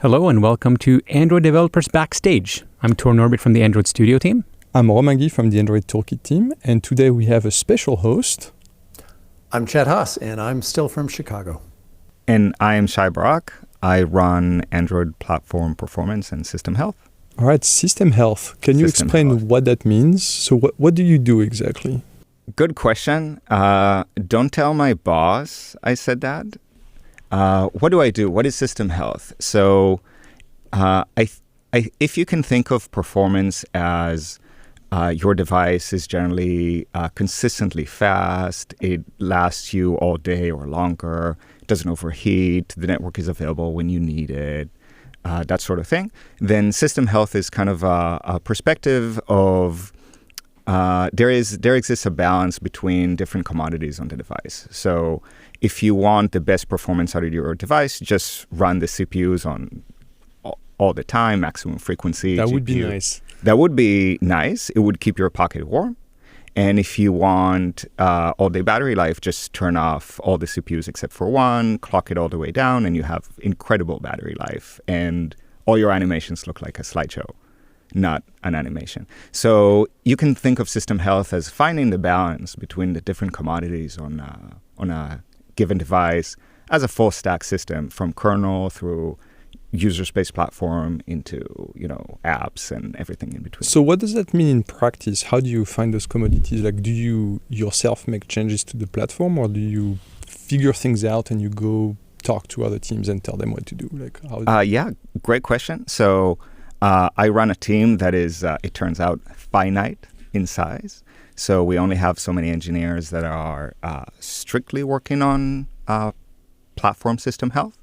Hello and welcome to Android Developers Backstage. I'm Tor Norbert from the Android Studio team. I'm Romain from the Android Toolkit team, and today we have a special host. I'm Chet, and I'm still from Chicago. And I am Shai Barack. I run Android platform performance and system health. All right, system health. Can you explain what that means? So what do you do exactly? Good question. Don't tell my boss I said that. What do I do? What is system health? So if you can think of performance as your device is generally consistently fast, it lasts you all day or longer, it doesn't overheat, the network is available when you need it, that sort of thing, then system health is kind of a perspective of there exists a balance between different commodities on the device. So if you want the best performance out of your device, just run the CPUs on all the time, maximum frequency. That GPU. Would be nice. That would be nice. It would keep your pocket warm. And if you want all-day battery life, just turn off all the CPUs except for one, clock it all the way down, and you have incredible battery life. And all your animations look like a slideshow, not an animation. So you can think of system health as finding the balance between the different commodities on a given device as a full stack system, from kernel through user space platform into apps and everything in between. So what does that mean in practice? How do you find those commodities? Like, do you yourself make changes to the platform, or do you figure things out and you go talk to other teams and tell them what to do? Like, yeah, great question. So I run a team that is, it turns out, finite in size. So we only have so many engineers that are strictly working on platform system health.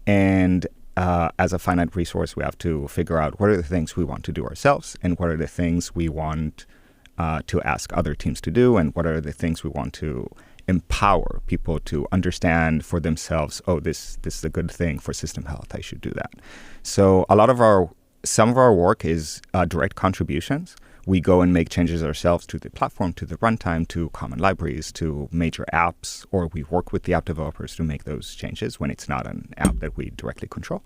And as a finite resource, we have to figure out what are the things we want to do ourselves and what are the things we want to ask other teams to do, and what are the things we want to empower people to understand for themselves. Oh, this is a good thing for system health. I should do that. So some of our work is direct contributions. We go and make changes ourselves to the platform, to the runtime, to common libraries, to major apps, or we work with the app developers to make those changes when it's not an app that we directly control.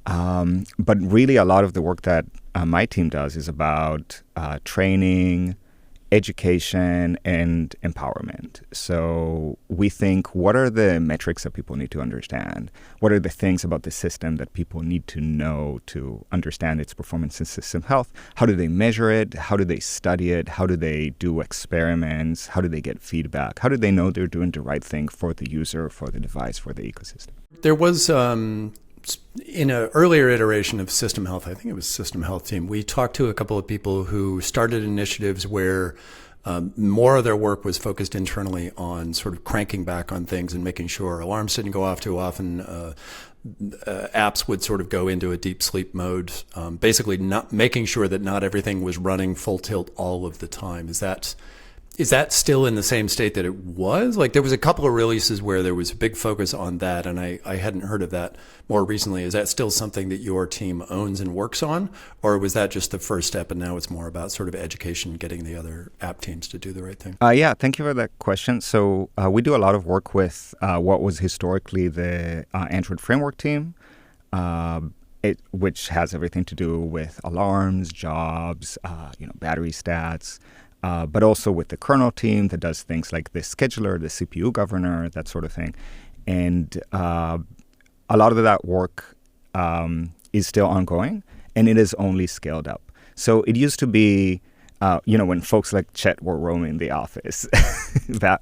But really, a lot of the work that my team does is about training, education, and empowerment. So we think, what are the metrics that people need to understand? What are the things about the system that people need to know to understand its performance and system health? How do they measure it? How do they study it? How do they do experiments? How do they get feedback? How do they know they're doing the right thing for the user, for the device, for the ecosystem? There was, in an earlier iteration of System Health, I think it was System Health team, we talked to a couple of people who started initiatives where more of their work was focused internally on sort of cranking back on things and making sure alarms didn't go off too often. Apps would sort of go into a deep sleep mode, basically not making sure that not everything was running full tilt all of the time. Is that still in the same state that it was? Like, there was a couple of releases where there was a big focus on that, and I hadn't heard of that more recently. Is that still something that your team owns and works on? Or was that just the first step, and now it's more about sort of education, getting the other app teams to do the right thing? Yeah, thank you for that question. So we do a lot of work with what was historically the Android framework team, which has everything to do with alarms, jobs, battery stats, but also with the kernel team that does things like the scheduler, the CPU governor, that sort of thing. And a lot of that work is still ongoing, and it is only scaled up. So it used to be, when folks like Chet were roaming the office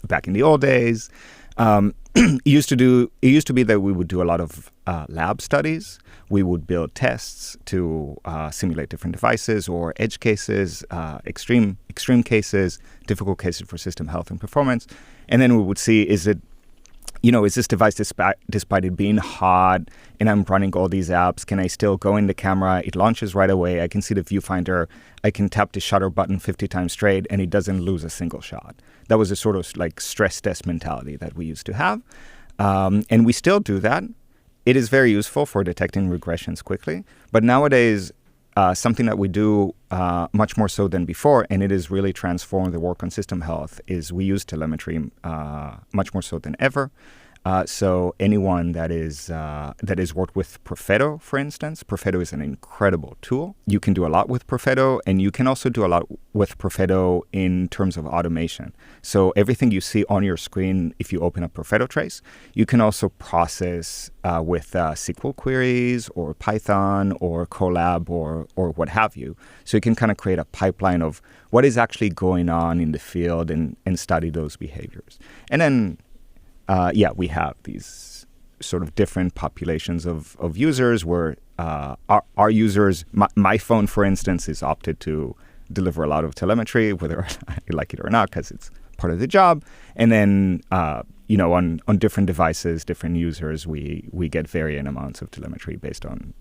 back in the old days, it used to be that we would do a lot of lab studies. We would build tests to simulate different devices or edge cases, extreme cases, difficult cases for system health and performance. And then we would see, is this device, despite it being hot and I'm running all these apps, can I still go in the camera? It launches right away. I can see the viewfinder. I can tap the shutter button 50 times straight, and it doesn't lose a single shot. That was a sort of like stress test mentality that we used to have. And we still do that. It is very useful for detecting regressions quickly. But nowadays, something that we do much more so than before, and it has really transformed the work on system health, is we use telemetry much more so than ever. So anyone that is worked with Perfetto, for instance, Perfetto is an incredible tool. You can do a lot with Perfetto, and you can also do a lot with Perfetto in terms of automation. So everything you see on your screen, if you open up Perfetto Trace, you can also process with SQL queries or Python or Colab or what have you. So you can kind of create a pipeline of what is actually going on in the field and study those behaviors. And then we have these sort of different populations of users where our users, my phone, for instance, is opted to deliver a lot of telemetry, whether I like it or not, because it's part of the job. And then, on different devices, different users, we get varying amounts of telemetry based on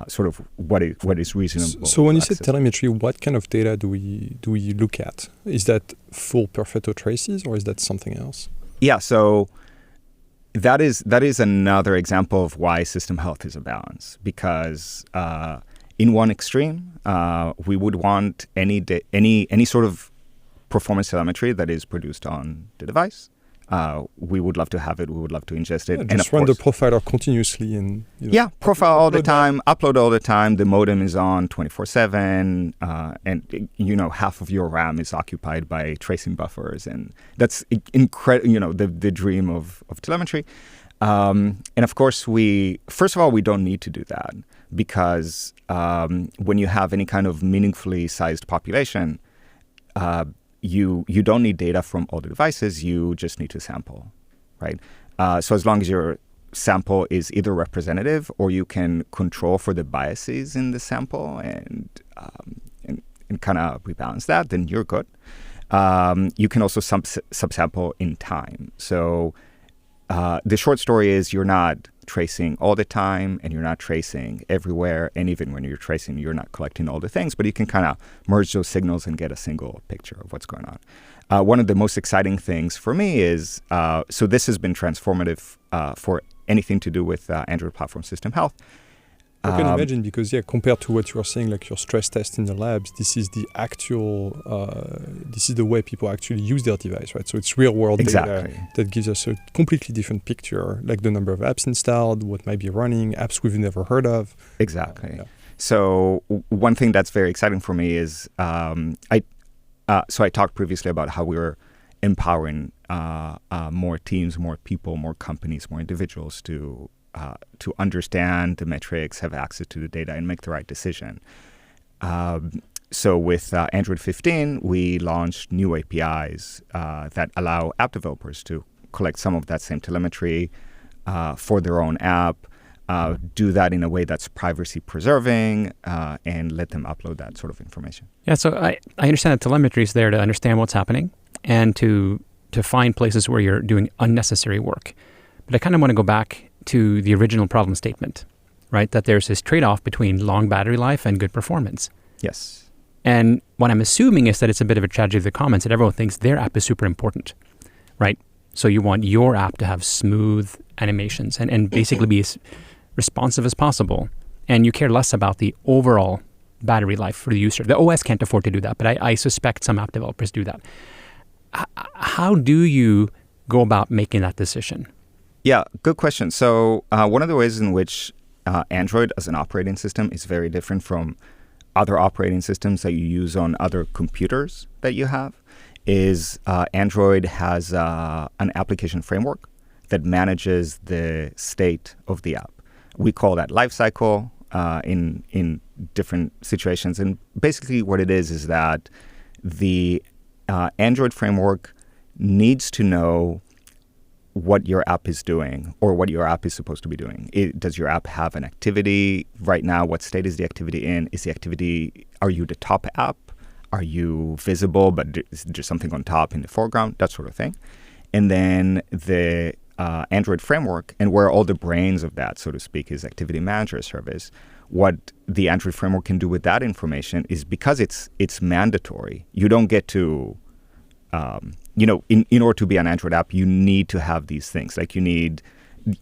sort of what is reasonable. So when you say telemetry, what kind of data do we look at? Is that full Perfetto traces, or is that something else? Yeah, so that is another example of why system health is a balance, because in one extreme, we would want any sort of performance telemetry that is produced on the device. We would love to have it. We would love to ingest it. Just run the profiler continuously and profile all the time, upload all the time. The modem is on 24/7, and half of your RAM is occupied by tracing buffers, and that's incredible. The dream of telemetry. And of course, first of all, we don't need to do that, because when you have any kind of meaningfully sized population, you don't need data from all the devices. You just need to sample, right? So as long as your sample is either representative or you can control for the biases in the sample and kind of rebalance that, then you're good. You can also subsample in time. So the short story is you're not tracing all the time, and you're not tracing everywhere, and even when you're tracing, you're not collecting all the things, but you can kind of merge those signals and get a single picture of what's going on. One of the most exciting things for me is, so this has been transformative for anything to do with Android platform system health. I can imagine, because compared to what you are saying, like your stress test in the labs, this is the actual, this is the way people actually use their device, right? So it's real world data that gives us a completely different picture, like the number of apps installed, what might be running, apps we've never heard of. Exactly. So one thing that's very exciting for me is, I talked previously about how we were empowering more teams, more people, more companies, more individuals to understand the metrics, have access to the data, and make the right decision. So with Android 15, we launched new APIs that allow app developers to collect some of that same telemetry for their own app, do that in a way that's privacy preserving, and let them upload that sort of information. Yeah, so I understand that telemetry is there to understand what's happening and to find places where you're doing unnecessary work. But I kind of want to go back to the original problem statement, right? That there's this trade-off between long battery life and good performance. Yes. And what I'm assuming is that it's a bit of a tragedy of the commons that everyone thinks their app is super important, right? So you want your app to have smooth animations and basically be as responsive as possible. And you care less about the overall battery life for the user. The OS can't afford to do that, but I suspect some app developers do that. How do you go about making that decision? Yeah, good question. So one of the ways in which Android as an operating system is very different from other operating systems that you use on other computers that you have is Android has an application framework that manages the state of the app. We call that lifecycle in different situations. And basically what it is that the Android framework needs to know what your app is doing or what your app is supposed to be doing. Does your app have an activity right now? What state is the activity in? Are you the top app? Are you visible, but is there something on top in the foreground? That sort of thing. And then the Android framework, and where all the brains of that, so to speak, is Activity Manager service. What the Android framework can do with that information is, because it's mandatory, you don't get to in order to be an Android app, you need to have these things. Like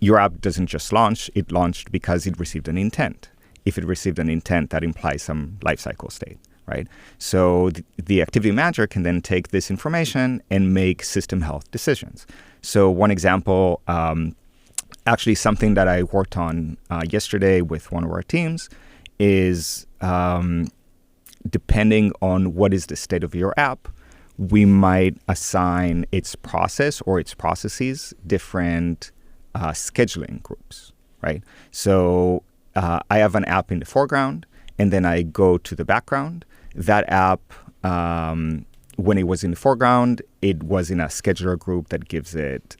your app doesn't just launch, it launched because it received an intent. If it received an intent, that implies some lifecycle state, right? So the Activity Manager can then take this information and make system health decisions. So one example, actually something that I worked on yesterday with one of our teams is depending on what is the state of your app, we might assign its process or its processes different scheduling groups, right? So I have an app in the foreground, and then I go to the background. That app, when it was in the foreground, it was in a scheduler group that gives it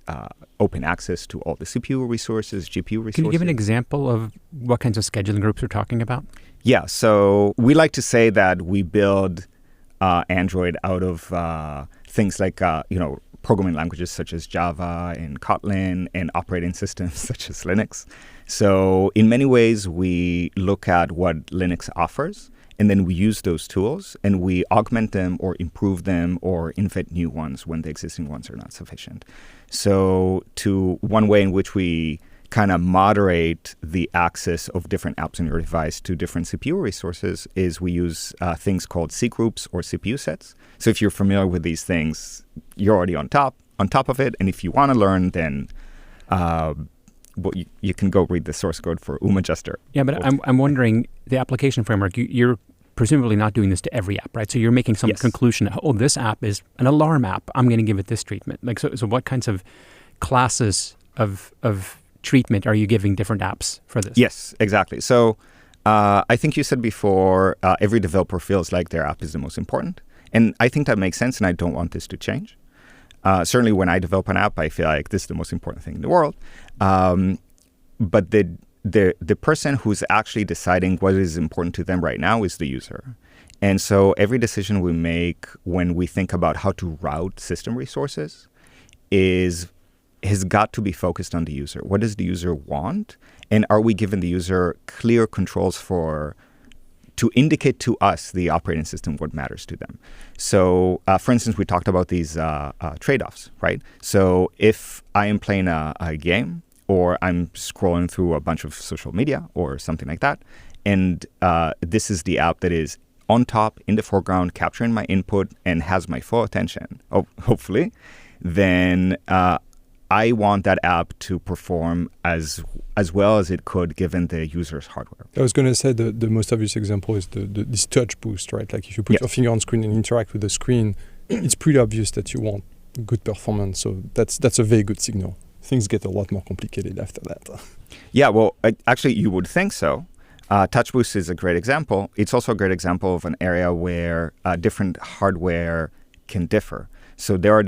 open access to all the CPU resources, GPU resources. Can you give an example of what kinds of scheduling groups we're talking about? Yeah, so we like to say that we build Android out of things like, programming languages such as Java and Kotlin and operating systems such as Linux. So in many ways, we look at what Linux offers, and then we use those tools and we augment them or improve them or invent new ones when the existing ones are not sufficient. So one way in which we kind of moderate the access of different apps on your device to different CPU resources is we use things called C groups or CPU sets. So if you're familiar with these things, you're already on top of it. And if you want to learn, then you can go read the source code for Adjuster. Yeah, but I'm wondering, the application framework, you're presumably not doing this to every app, right? So you're making some conclusion, this app is an alarm app. I'm going to give it this treatment. Like, so what kinds of classes of treatment are you giving different apps for this? Yes, exactly. So I think you said before, every developer feels like their app is the most important. And I think that makes sense, and I don't want this to change. Certainly when I develop an app, I feel like this is the most important thing in the world. But the person who's actually deciding what is important to them right now is the user. And so every decision we make when we think about how to route system resources has got to be focused on the user. What does the user want? And are we giving the user clear controls to indicate to us, the operating system, what matters to them? So, for instance, we talked about these trade-offs, right? So if I am playing a game or I'm scrolling through a bunch of social media or something like that, and this is the app that is on top, in the foreground, capturing my input and has my full attention, hopefully, then I want that app to perform as well as it could given the user's hardware. I was going to say the most obvious example is this touch boost, right? Like if you put your finger on screen and interact with the screen, it's pretty obvious that you want good performance. So that's a very good signal. Things get a lot more complicated after that. Yeah, well, actually, you would think so. Touch boost is a great example. It's also a great example of an area where different hardware can differ. So there are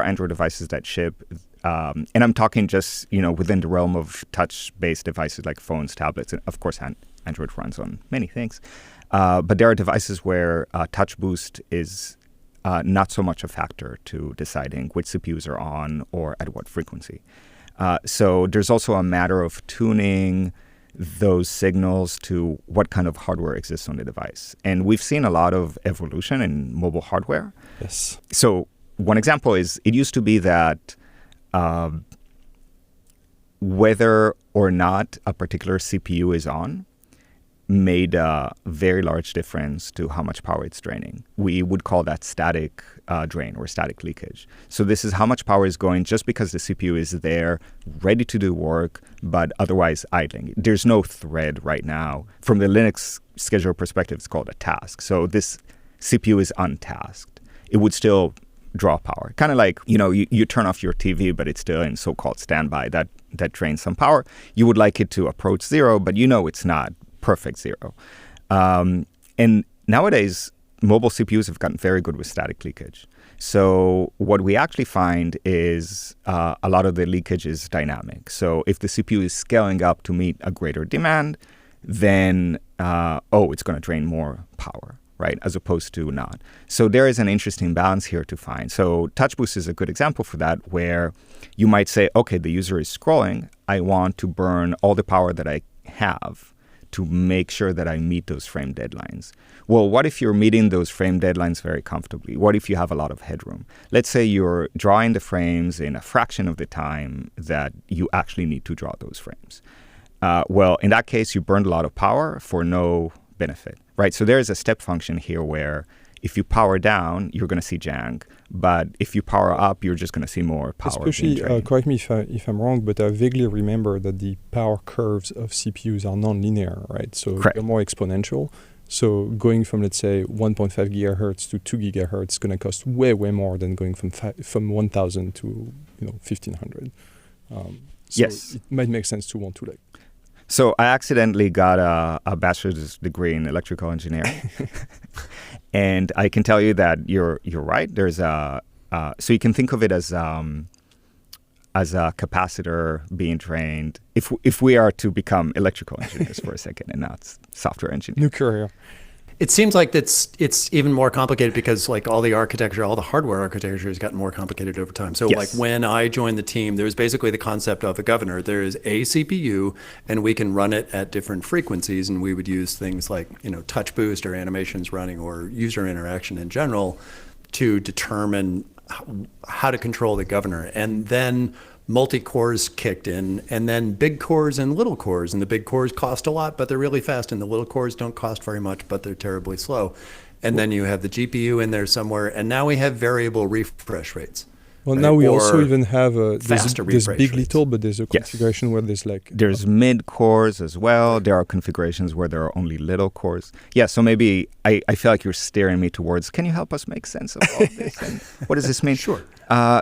Android devices that ship, and I'm talking just, within the realm of touch-based devices like phones, tablets, and of course Android runs on many things. But there are devices where touch boost is not so much a factor to deciding which CPUs are on or at what frequency. So there's also a matter of tuning those signals to what kind of hardware exists on the device. And we've seen a lot of evolution in mobile hardware. Yes. So one example is it used to be that whether or not a particular CPU is on made a very large difference to how much power it's draining. We would call that static drain or static leakage. So this is how much power is going just because the CPU is there, ready to do work, but otherwise idling. There's no thread right now. From the Linux scheduler perspective, it's called a task. So this CPU is untasked. It would still draw power. Kind of like, you turn off your TV, but it's still in so-called standby. That drains some power. You would like it to approach zero, but it's not perfect zero. And nowadays, mobile CPUs have gotten very good with static leakage. So what we actually find is a lot of the leakage is dynamic. So if the CPU is scaling up to meet a greater demand, then, it's going to drain more power, right, as opposed to not. So there is an interesting balance here to find. So Touch Boost is a good example for that, where you might say, okay, the user is scrolling. I want to burn all the power that I have to make sure that I meet those frame deadlines. Well, what if you're meeting those frame deadlines very comfortably? What if you have a lot of headroom? Let's say you're drawing the frames in a fraction of the time that you actually need to draw those frames. Well, in that case, you burned a lot of power for no benefit, right? So there is a step function here where if you power down, you're going to see jank. But if you power up, you're just going to see more power. Especially, correct me if I'm wrong, but I vaguely remember that the power curves of CPUs are non-linear, right? So Correct. they're more exponential. So going from, let's say, 1.5 gigahertz to 2 gigahertz is going to cost way more than going from 1,000 to 1,500. Yes. It might make sense to want to like. So I accidentally got a bachelor's degree in electrical engineering, and I can tell you that you're right. There's so you can think of it as a capacitor being drained. If we are to become electrical engineers for a second and not software engineers. Nuclear. It seems like it's even more complicated because like all the hardware architecture has gotten more complicated over time. So like when I joined the team, there was basically the concept of a governor. There is a CPU and we can run it at different frequencies, and we would use things like, touch boost or animations running or user interaction in general to determine how to control the governor. And then multi-cores kicked in, and then big cores and little cores. And the big cores cost a lot, but they're really fast. And the little cores don't cost very much, but they're terribly slow. And then you have the GPU in there somewhere. And now we have variable refresh rates. Well, right? now we also even have there's big rates. little, but there's a configuration where there's mid cores as well. There are configurations where there are only little cores. Yeah, so maybe I feel like you're steering me towards, can you help us make sense of all this? And what does this mean? Sure.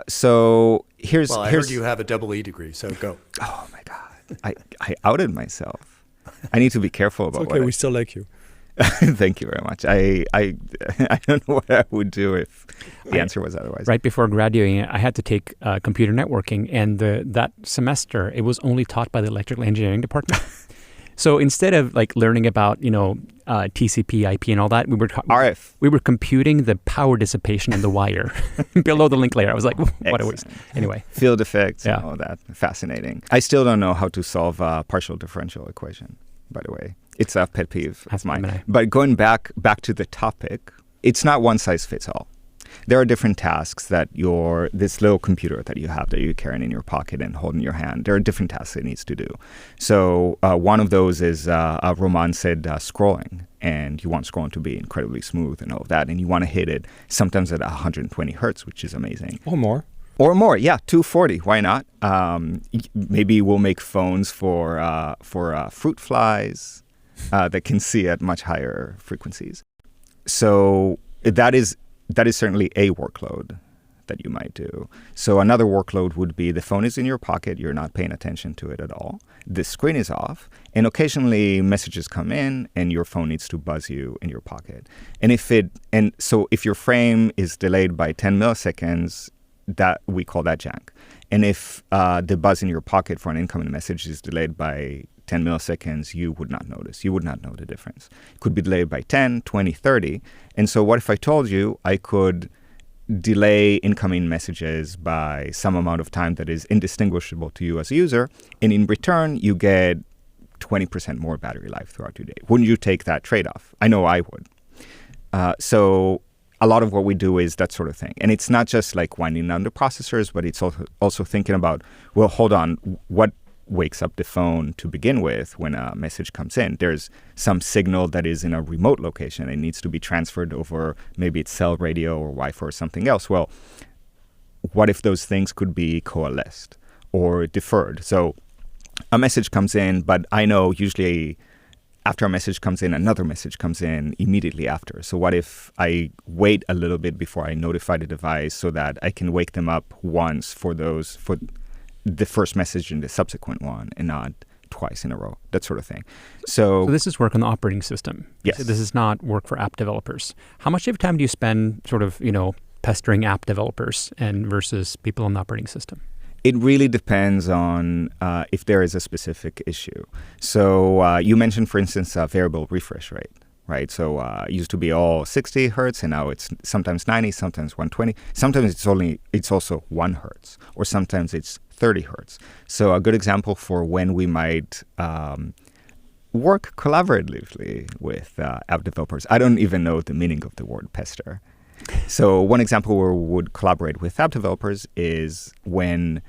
So here's... Well, I heard you have a double E degree, so go. Oh my God. I outed myself. I need to be careful about what we still like you. Thank you very much. I don't know what I would do if the answer was otherwise. Right before graduating, I had to take computer networking, and that semester it was only taught by the electrical engineering department. So instead of like learning about TCP, IP, and all that, RF. We were computing the power dissipation in the wire below the link layer. I was like, what a waste. Anyway, field effects, and all that. Fascinating. I still don't know how to solve a partial differential equation, by the way. It's a pet peeve of mine. But going back to the topic, it's not one size fits all. There are different tasks that this little computer that you have that you're carrying in your pocket and holding in your hand, there are different tasks it needs to do. So one of those is, Romain said, scrolling. And you want scrolling to be incredibly smooth and all of that. And you want to hit it sometimes at 120 hertz, which is amazing. Or more. Or more, yeah, 240. Why not? Maybe we'll make phones for fruit flies that can see at much higher frequencies. So that is certainly a workload that you might do. So another workload would be the phone is in your pocket, you're not paying attention to it at all. The screen is off, and occasionally messages come in and your phone needs to buzz you in your pocket. So if your frame is delayed by 10 milliseconds, that we call that jank. And if the buzz in your pocket for an incoming message is delayed by 10 milliseconds, you would not notice. You would not know the difference. It could be delayed by 10, 20, 30. And so what if I told you I could delay incoming messages by some amount of time that is indistinguishable to you as a user, and in return, you get 20% more battery life throughout your day? Wouldn't you take that trade-off? I know I would. So a lot of what we do is that sort of thing. And it's not just like winding down the processors, but it's also thinking about, well, hold on, what wakes up the phone to begin with when a message comes in? There's some signal that is in a remote location. It needs to be transferred over, maybe it's cell radio or Wi-Fi or something else. Well, what if those things could be coalesced or deferred? So a message comes in, but I know usually after a message comes in, another message comes in immediately after. So what if I wait a little bit before I notify the device so that I can wake them up once for the first message and the subsequent one, and not twice in a row, that sort of thing. So this is work on the operating system. Yes. This is not work for app developers. How much of your time do you spend sort of, pestering app developers and versus people on the operating system? It really depends on if there is a specific issue. So you mentioned, for instance, variable refresh rate, right? So it used to be all 60 hertz, and now it's sometimes 90, sometimes 120. Sometimes it's also 1 hertz, or sometimes it's 30 hertz. So a good example for when we might work collaboratively with app developers. I don't even know the meaning of the word pester. So one example where we would collaborate with app developers is when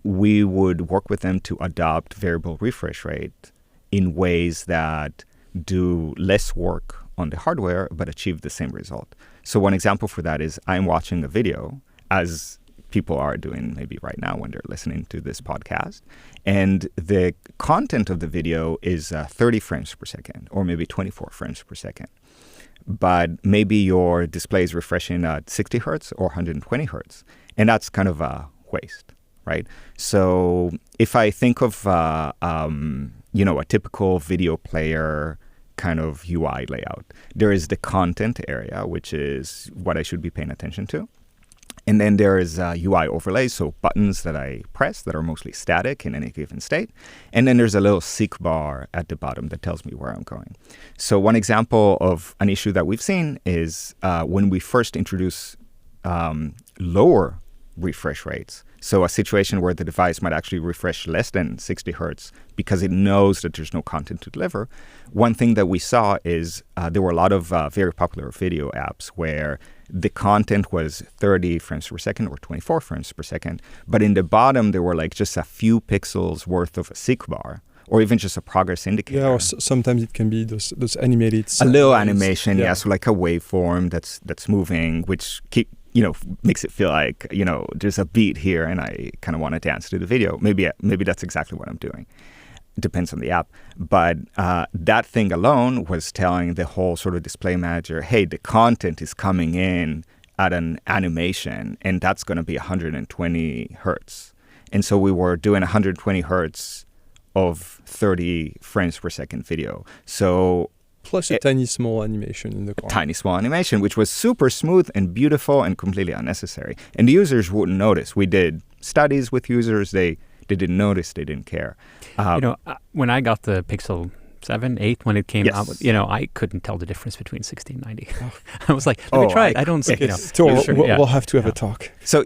we would work with them to adopt variable refresh rate in ways that do less work on the hardware, but achieve the same result. So one example for that is I'm watching a video, as people are doing maybe right now when they're listening to this podcast, and the content of the video is 30 frames per second or maybe 24 frames per second. But maybe your display is refreshing at 60 hertz or 120 hertz, and that's kind of a waste, right? So if I think of a typical video player kind of UI layout, there is the content area, which is what I should be paying attention to. And then there is UI overlays, so buttons that I press that are mostly static in any given state. And then there's a little seek bar at the bottom that tells me where I'm going. So one example of an issue that we've seen is when we first introduce lower refresh rates. So a situation where the device might actually refresh less than 60 hertz because it knows that there's no content to deliver. One thing that we saw is there were a lot of very popular video apps where the content was 30 frames per second or 24 frames per second. But in the bottom, there were like just a few pixels worth of a seek bar, or even just a progress indicator. Yeah, or sometimes it can be those animated. A little animation, yeah. So like a waveform that's moving, which makes it feel like, there's a beat here and I kind of want to dance to the video. Maybe that's exactly what I'm doing. It depends on the app. But that thing alone was telling the whole sort of display manager, hey, the content is coming in at an animation and that's going to be 120 hertz. And so we were doing 120 hertz of 30 frames per second video. So plus a tiny small animation in the corner. Tiny small animation, which was super smooth and beautiful and completely unnecessary. And the users wouldn't notice. We did studies with users. They didn't notice. They didn't care. When I got the Pixel 7, 8, when it came yes. out, I couldn't tell the difference between 60 and 90. I was like, let me try it. I don't see We'll have to have a talk. So,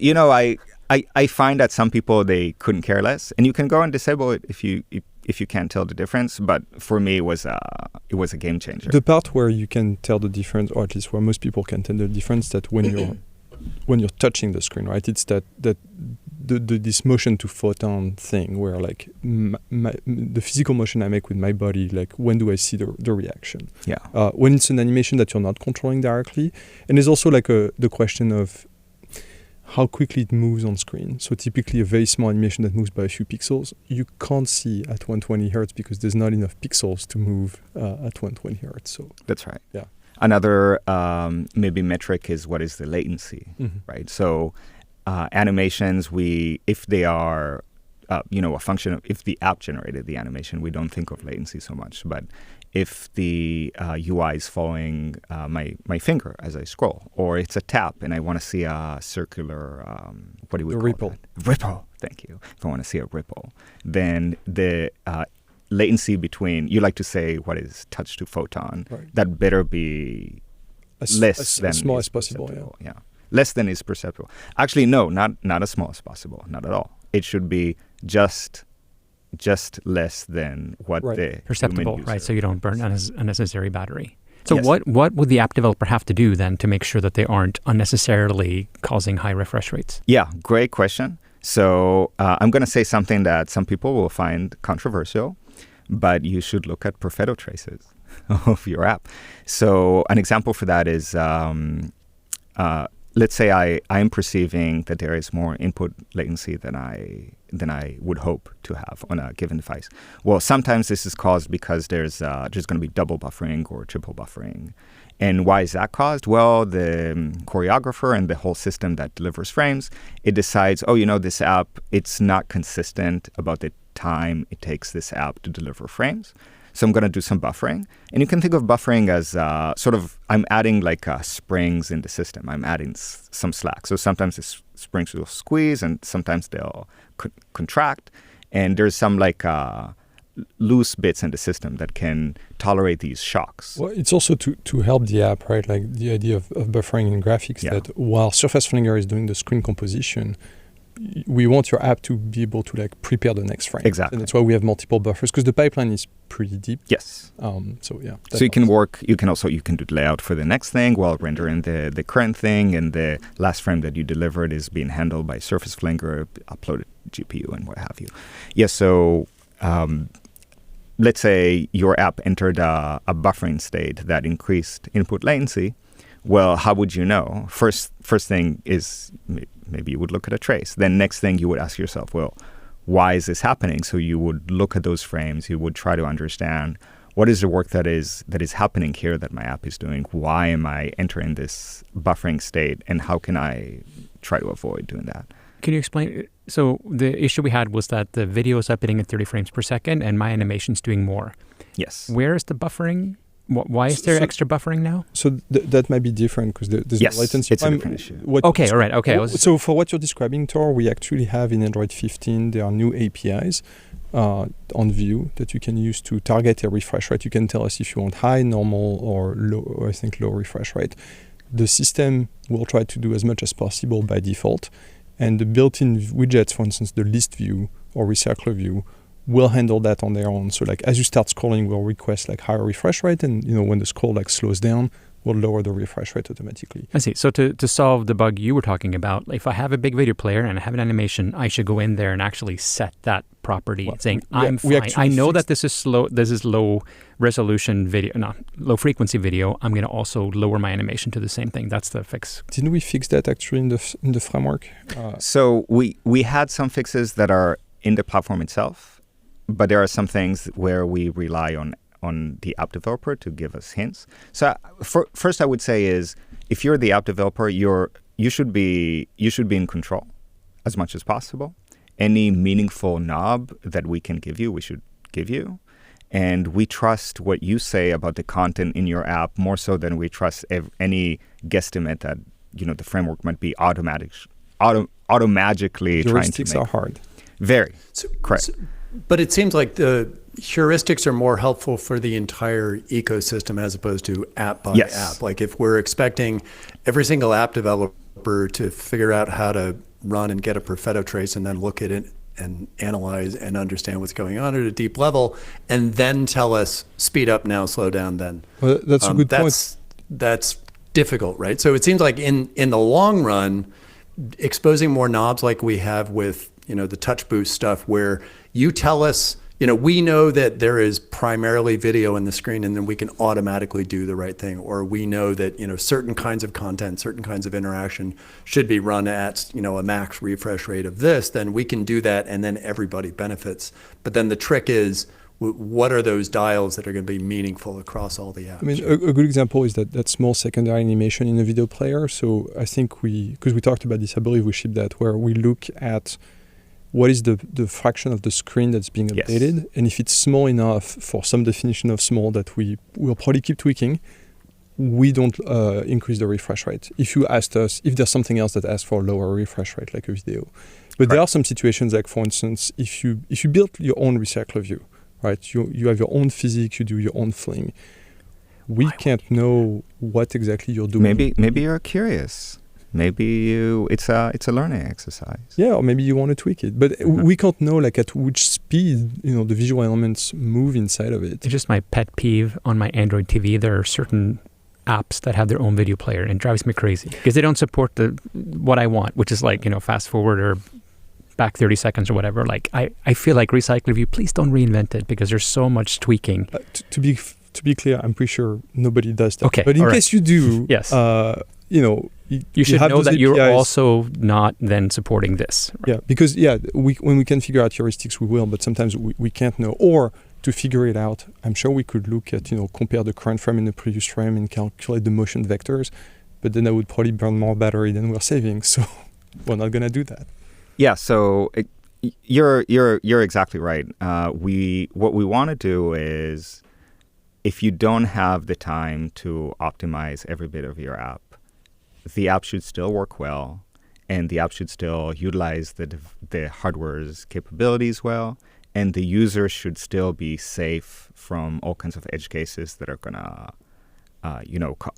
I find that some people, they couldn't care less. And you can go and disable it if you can't tell the difference. But for me, it was a game changer. The part where you can tell the difference, or at least where most people can tell the difference, that when you're touching the screen, right? It's that this motion to photon thing where like the physical motion I make with my body, like when do I see the reaction? Yeah. When it's an animation that you're not controlling directly, and there's also like the question of how quickly it moves on screen. So typically a very small animation that moves by a few pixels, you can't see at 120 hertz because there's not enough pixels to move at 120 hertz. So that's right. Yeah. Another maybe metric is what is the latency, right? So animations, if they are, a function of, if the app generated the animation, we don't think of latency so much. But if the UI is following my finger as I scroll, or it's a tap and I want to see a circular, what do we call ripple? That? Ripple, thank you. If I want to see a ripple, then the latency between, you like to say what is touch to photon, right. That better be less than as small as possible. Yeah. Less than is perceptible. Actually, no, not as small as possible. Not at all. It should be just less than what the perceptible, right? So you don't burn unnecessary battery. So yes. what would the app developer have to do then to make sure that they aren't unnecessarily causing high refresh rates? Yeah, great question. So I'm going to say something that some people will find controversial, but you should look at Perfetto traces of your app. So an example for that is, let's say I'm perceiving that there is more input latency than I would hope to have on a given device. Well, sometimes this is caused because there's going to be double buffering or triple buffering. And why is that caused? Well, the choreographer and the whole system that delivers frames, it decides, this app, it's not consistent about the time it takes this app to deliver frames. So I'm going to do some buffering. And you can think of buffering as I'm adding like springs in the system. I'm adding some slack. So sometimes the springs will squeeze and sometimes they'll contract. And there's some loose bits in the system that can tolerate these shocks. Well, it's also to help the app, right? Like the idea of buffering in graphics, that while Surface Flinger is doing the screen composition, we want your app to be able to prepare the next frame. Exactly. And that's why we have multiple buffers, because the pipeline is pretty deep. Yes. So you can do the layout for the next thing while rendering the current thing, and the last frame that you delivered is being handled by Surface Flinger, uploaded GPU and what have you. Yeah, so let's say your app entered a buffering state that increased input latency. Well, how would you know? First thing is maybe you would look at a trace. Then next thing you would ask yourself, well, why is this happening? So you would look at those frames. You would try to understand what is the work that is happening here that my app is doing. Why am I entering this buffering state, and how can I try to avoid doing that? Can you explain? So the issue we had was that the video is updating at 30 frames per second, and my animation's doing more. Yes. Where is the buffering? Why is there extra buffering now? So that might be different because there's no latency. It's a different issue. Okay, all right. Okay. So for what you're describing, Tor, we actually have in Android 15, there are new APIs on View that you can use to target a refresh rate. You can tell us if you want high, normal, or low, or I think low refresh rate. The system will try to do as much as possible by default. And the built-in widgets, for instance, the list view or recycler view, will handle that on their own. So like as you start scrolling, we'll request like higher refresh rate, and when the scroll like slows down, we'll lower the refresh rate automatically. I see. So to solve the bug you were talking about, if I have a big video player and I have an animation, I should go in there and actually set that property, saying I'm fine. I know that this is slow. This is low resolution video, not low frequency video. I'm going to also lower my animation to the same thing. That's the fix. Didn't we fix that actually in the framework? So we had some fixes that are in the platform itself. But there are some things where we rely on the app developer to give us hints. So first I would say is, if you're the app developer, you should be in control as much as possible. Any meaningful knob that we can give you, we should give you. And we trust what you say about the content in your app more so than we trust any guesstimate that the framework might be automagically trying to make. Heuristics are hard. Very. Correct. But it seems like the heuristics are more helpful for the entire ecosystem as opposed to app by app. Like if we're expecting every single app developer to figure out how to run and get a Perfetto trace and then look at it and analyze and understand what's going on at a deep level, and then tell us speed up now, slow down then. Well, that's a good point. That's difficult, right? So it seems like in the long run, exposing more knobs like we have with the touch boost stuff, where you tell us, we know that there is primarily video in the screen, and then we can automatically do the right thing. Or we know that, certain kinds of content, certain kinds of interaction should be run at, a max refresh rate of this, then we can do that, and then everybody benefits. But then the trick is, what are those dials that are going to be meaningful across all the apps? I mean, a good example is that small secondary animation in a video player. So I think because we talked about this, I believe we shipped that, where we look at what is the fraction of the screen that's being updated. Yes. And if it's small enough for some definition of small that we will probably keep tweaking, we don't increase the refresh rate. If you asked us, if there's something else that asks for a lower refresh rate, like a video. But there are some situations, like for instance, if you build your own recycler view, right? You have your own physics, you do your own fling. We can't know what exactly you're doing. Maybe you're curious. Maybe it's a learning exercise. Yeah, or maybe you want to tweak it. But we can't know at which speed the visual elements move inside of it. It's just my pet peeve on my Android TV. There are certain apps that have their own video player, and it drives me crazy because they don't support what I want, which is fast forward or back 30 seconds or whatever. I feel like Recycler View, please don't reinvent it because there's so much tweaking. To be clear, I'm pretty sure nobody does that. Okay, but in case you do, yes. You should know that APIs. You're also not then supporting this. Right? Yeah, because when we can figure out heuristics, we will, but sometimes we can't know. Or to figure it out, I'm sure we could look at, compare the current frame and the previous frame and calculate the motion vectors, but then that would probably burn more battery than we're saving. So we're not going to do that. Yeah, so you're exactly right. What we want to do is, if you don't have the time to optimize every bit of your app, the app should still work well, and the app should still utilize the hardware's capabilities well, and the user should still be safe from all kinds of edge cases that are going to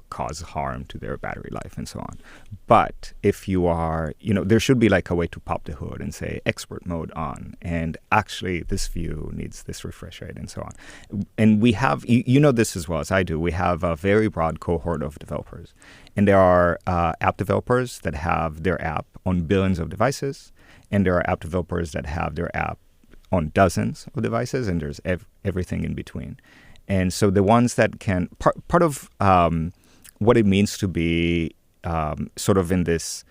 cause harm to their battery life and so on. But if you are, there should be a way to pop the hood and say expert mode on, and actually this view needs this refresh rate and so on. And we have, this as well as I do, we have a very broad cohort of developers. And there are app developers that have their app on billions of devices, and there are app developers that have their app on dozens of devices, and there's everything in between. And so the ones that can, part of what it means to be sort of in this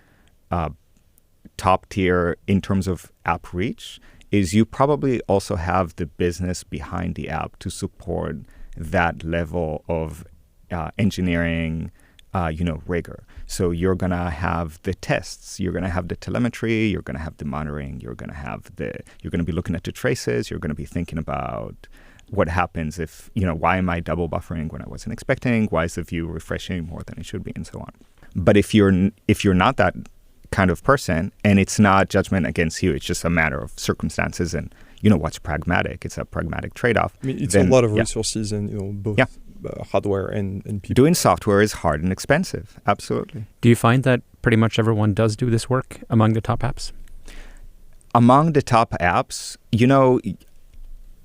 top tier in terms of app reach is you probably also have the business behind the app to support that level of engineering, rigor. So you're going to have the tests, you're going to have the telemetry, you're going to have the monitoring, you're going to be looking at the traces, you're going to be thinking about what happens if, why am I double buffering when I wasn't expecting? Why is the view refreshing more than it should be, and so on. But if you're not that kind of person, and it's not judgment against you, it's just a matter of circumstances and what's pragmatic. It's a pragmatic trade-off. I mean, it's a lot of resources and both hardware and people. Doing software is hard and expensive. Absolutely. Do you find that pretty much everyone does do this work among the top apps? Among the top apps,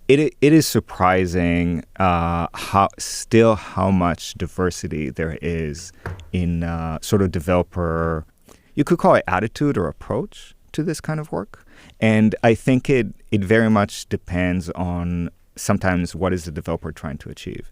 it is surprising how much diversity there is in sort of developer, you could call it attitude or approach to this kind of work. And I think it very much depends on sometimes what is the developer trying to achieve.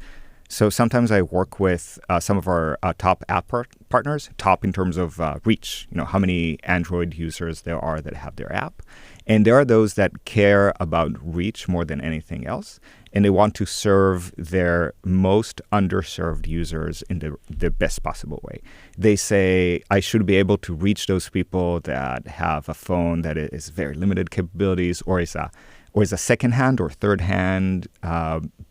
So sometimes I work with some of our top app partners, top in terms of reach, how many Android users there are that have their app. And there are those that care about reach more than anything else. And they want to serve their most underserved users in the best possible way. They say, I should be able to reach those people that have a phone that is very limited capabilities or is a second-hand or third-hand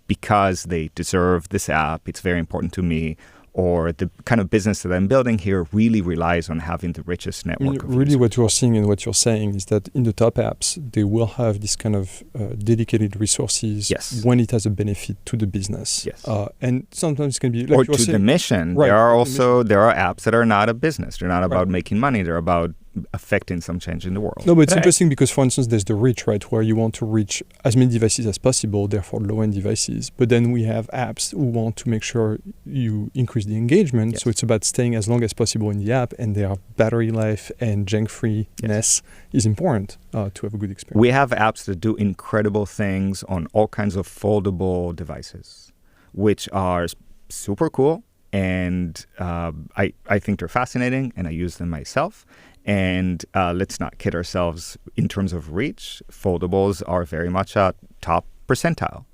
because they deserve this app. It's very important to me. Or the kind of business that I'm building here really relies on having the richest network. Really what you're seeing and what you're saying is that in the top apps, they will have this kind of dedicated resources when it has a benefit to the business. Yes. And sometimes it can be... like or to the mission. Right. There are apps that are not a business. They're not about making money. They're about affecting some change in the world. No, but it's interesting because, for instance, there's the reach, right, where you want to reach as many devices as possible, therefore low-end devices. But then we have apps who want to make sure you increase the engagement. Yes. So it's about staying as long as possible in the app, and their battery life and junk-freeness is important to have a good experience. We have apps that do incredible things on all kinds of foldable devices, which are super cool. And I think they're fascinating, and I use them myself. And let's not kid ourselves in terms of reach. Foldables are very much a top percentile.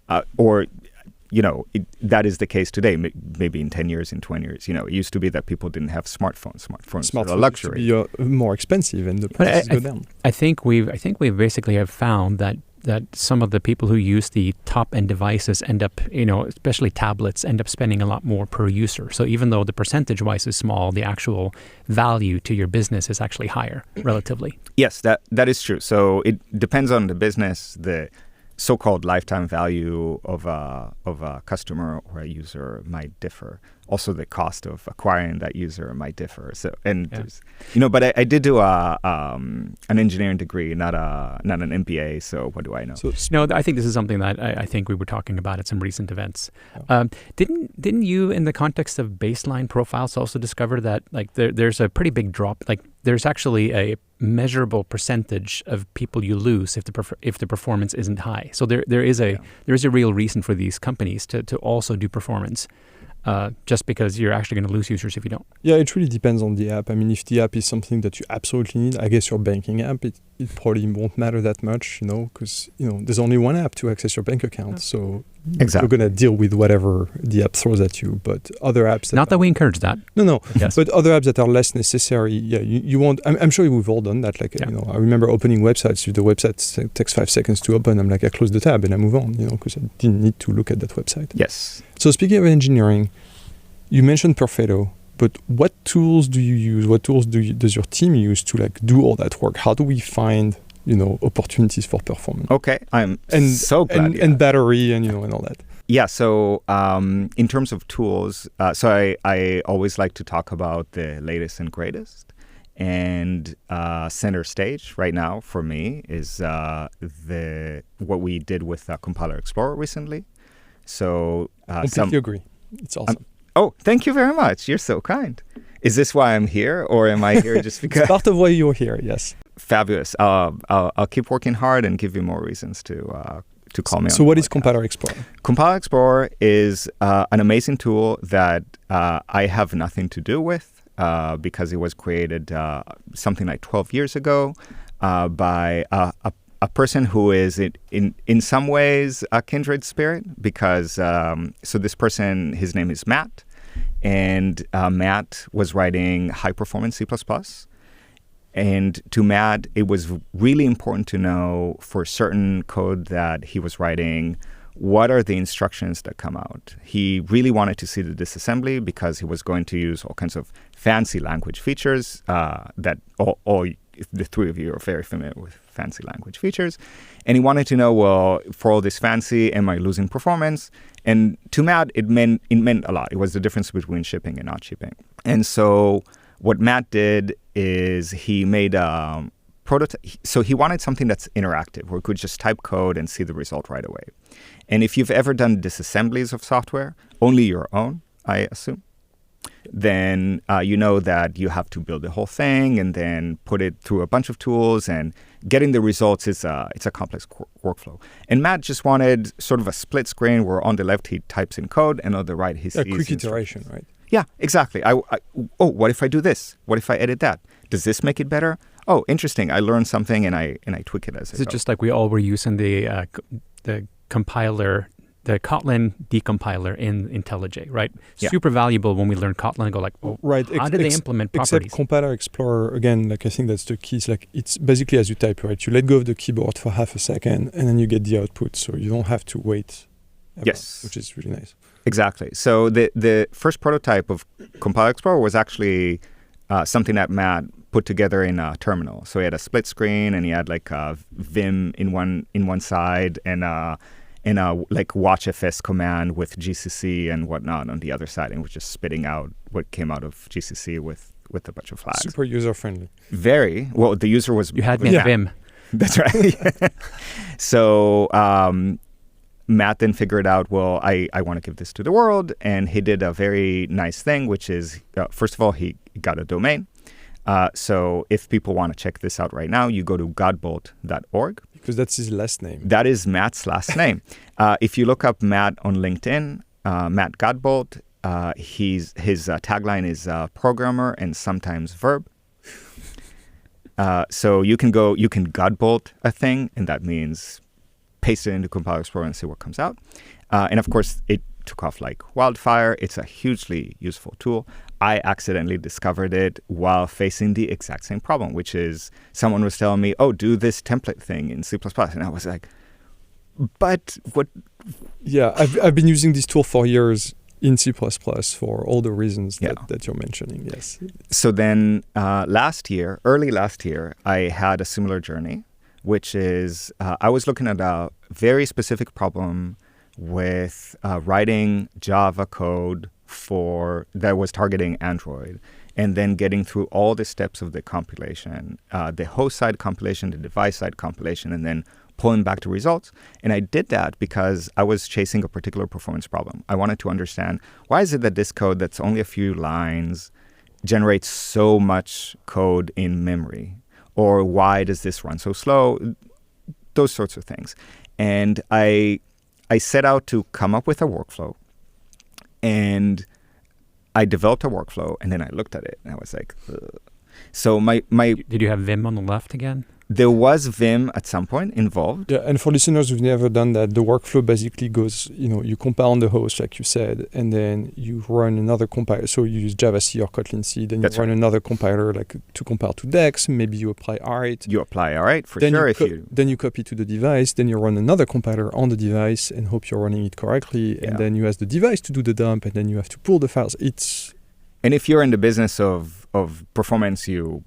That is the case today. Maybe in 10 years, in 20 years. It used to be that people didn't have smartphones. Smartphones are a luxury. Used to be more expensive, and the prices go down. I think we basically have found that some of the people who use the top-end devices end up, especially tablets, end up spending a lot more per user. So even though the percentage-wise is small, the actual value to your business is actually higher, relatively. Yes, that is true. So it depends on the business. The so-called lifetime value of a customer or a user might differ. Also, the cost of acquiring that user might differ. So, but I did do an engineering degree, not an MBA. So what do I know? No, I think this is something that I think we were talking about at some recent events. Didn't you, in the context of baseline profiles, also discover that there's a pretty big drop? There's actually a measurable percentage of people you lose if the performance isn't high. So there is a real reason for these companies to also do performance. Just because you're actually going to lose users if you don't. Yeah, it really depends on the app. I mean, if the app is something that you absolutely need, I guess your banking app, it probably won't matter that much, because, there's only one app to access your bank account. So you're going to deal with whatever the app throws at you. But other apps... Not that we encourage that. No. Yes. But other apps that are less necessary, you won't... I'm sure we've all done that. I remember opening websites. If the website takes 5 seconds to open, I'm like, I close the tab and I move on, because I didn't need to look at that website. Yes. So speaking of engineering, you mentioned Perfetto, but what tools do you use? What tools does your team use to do all that work? How do we find opportunities for performance? Okay, I'm so glad. And battery and and all that. Yeah. So in terms of tools, so I always like to talk about the latest and greatest. And center stage right now for me is what we did with Compiler Explorer recently. So completely agree. It's awesome. Oh, thank you very much. You're so kind. Is this why I'm here, or am I here just because? It's part of why you're here, yes. Fabulous. I'll keep working hard and give you more reasons to call me. So what is Compiler Explorer? Compiler Explorer is an amazing tool that I have nothing to do with because it was created something like 12 years ago by a person who is in some ways a kindred spirit because so this person, his name is Matt, and Matt was writing high-performance C++. And to Matt, it was really important to know for certain code that he was writing, what are the instructions that come out? He really wanted to see the disassembly because he was going to use all kinds of fancy language features that all the three of you are very familiar with fancy language features. And he wanted to know, well, for all this fancy, am I losing performance? And to Matt, it meant a lot. It was the difference between shipping and not shipping. And so what Matt did is he made a prototype. So he wanted something that's interactive, where you could just type code and see the result right away. And if you've ever done disassemblies of software, only your own, I assume, then you know that you have to build the whole thing and then put it through a bunch of tools, and getting the results is it's a complex workflow. And Matt just wanted sort of a split screen where on the left he types in code and on the right he sees a quick iteration, right? Yeah, exactly. What if I do this? What if I edit that? Does this make it better? Oh, interesting. I learned something and I tweak it as I go. Is it just like we all were using the compiler, the Kotlin decompiler in IntelliJ, right? Yeah. Super valuable when we learn Kotlin and go like, well, right. How did they implement properties? Except Compiler Explorer, again, like I think that's the key. It's like it's basically as you type, right? You let go of the keyboard for half a second and then you get the output. So you don't have to wait. Yes. Which is really nice. Exactly. So the first prototype of Compiler Explorer was actually something that Matt put together in a terminal. So he had a split screen and he had like a Vim in one side and a like watchfs command with GCC and whatnot on the other side, and was just spitting out what came out of GCC with a bunch of flags. Super user friendly. Very well. The user was. You had me at Vim. That's right. So Matt then figured out, well, I want to give this to the world, and he did a very nice thing, which is first of all he got a domain. So if people want to check this out right now, you go to godbolt.org. Because that's his last name. That is Matt's last name. If you look up Matt on LinkedIn, Matt Godbolt, his tagline is programmer and sometimes verb. So you can Godbolt a thing, and that means paste it into Compiler Explorer and see what comes out. And of course, it took off like wildfire. It's a hugely useful tool. I accidentally discovered it while facing the exact same problem, which is someone was telling me, oh, do this template thing in C++. And I was like, but what? Yeah, I've been using this tool for years in C++ for all the reasons that you're mentioning, yes. So then early last year, I had a similar journey, which is I was looking at a very specific problem with writing Java code that was targeting Android, and then getting through all the steps of the compilation, the host side compilation, the device side compilation, and then pulling back the results. And I did that because I was chasing a particular performance problem. I wanted to understand, why is it that this code that's only a few lines generates so much code in memory? Or why does this run so slow? Those sorts of things. And I set out to come up with a workflow. And I developed a workflow, and then I looked at it, and I was like, ugh. So my Did you have Vim on the left again? There was Vim at some point involved. Yeah, and for listeners who've never done that, the workflow basically goes, you compile on the host, like you said, and then you run another compiler. So you use Java C or Kotlin C, then you run another compiler like to compile to Dex. Maybe you apply R8. You apply R8 for then sure. Then you copy to the device, then you run another compiler on the device and hope you're running it correctly. And then you ask the device to do the dump, and then you have to pull the files. And if you're in the business of performance, you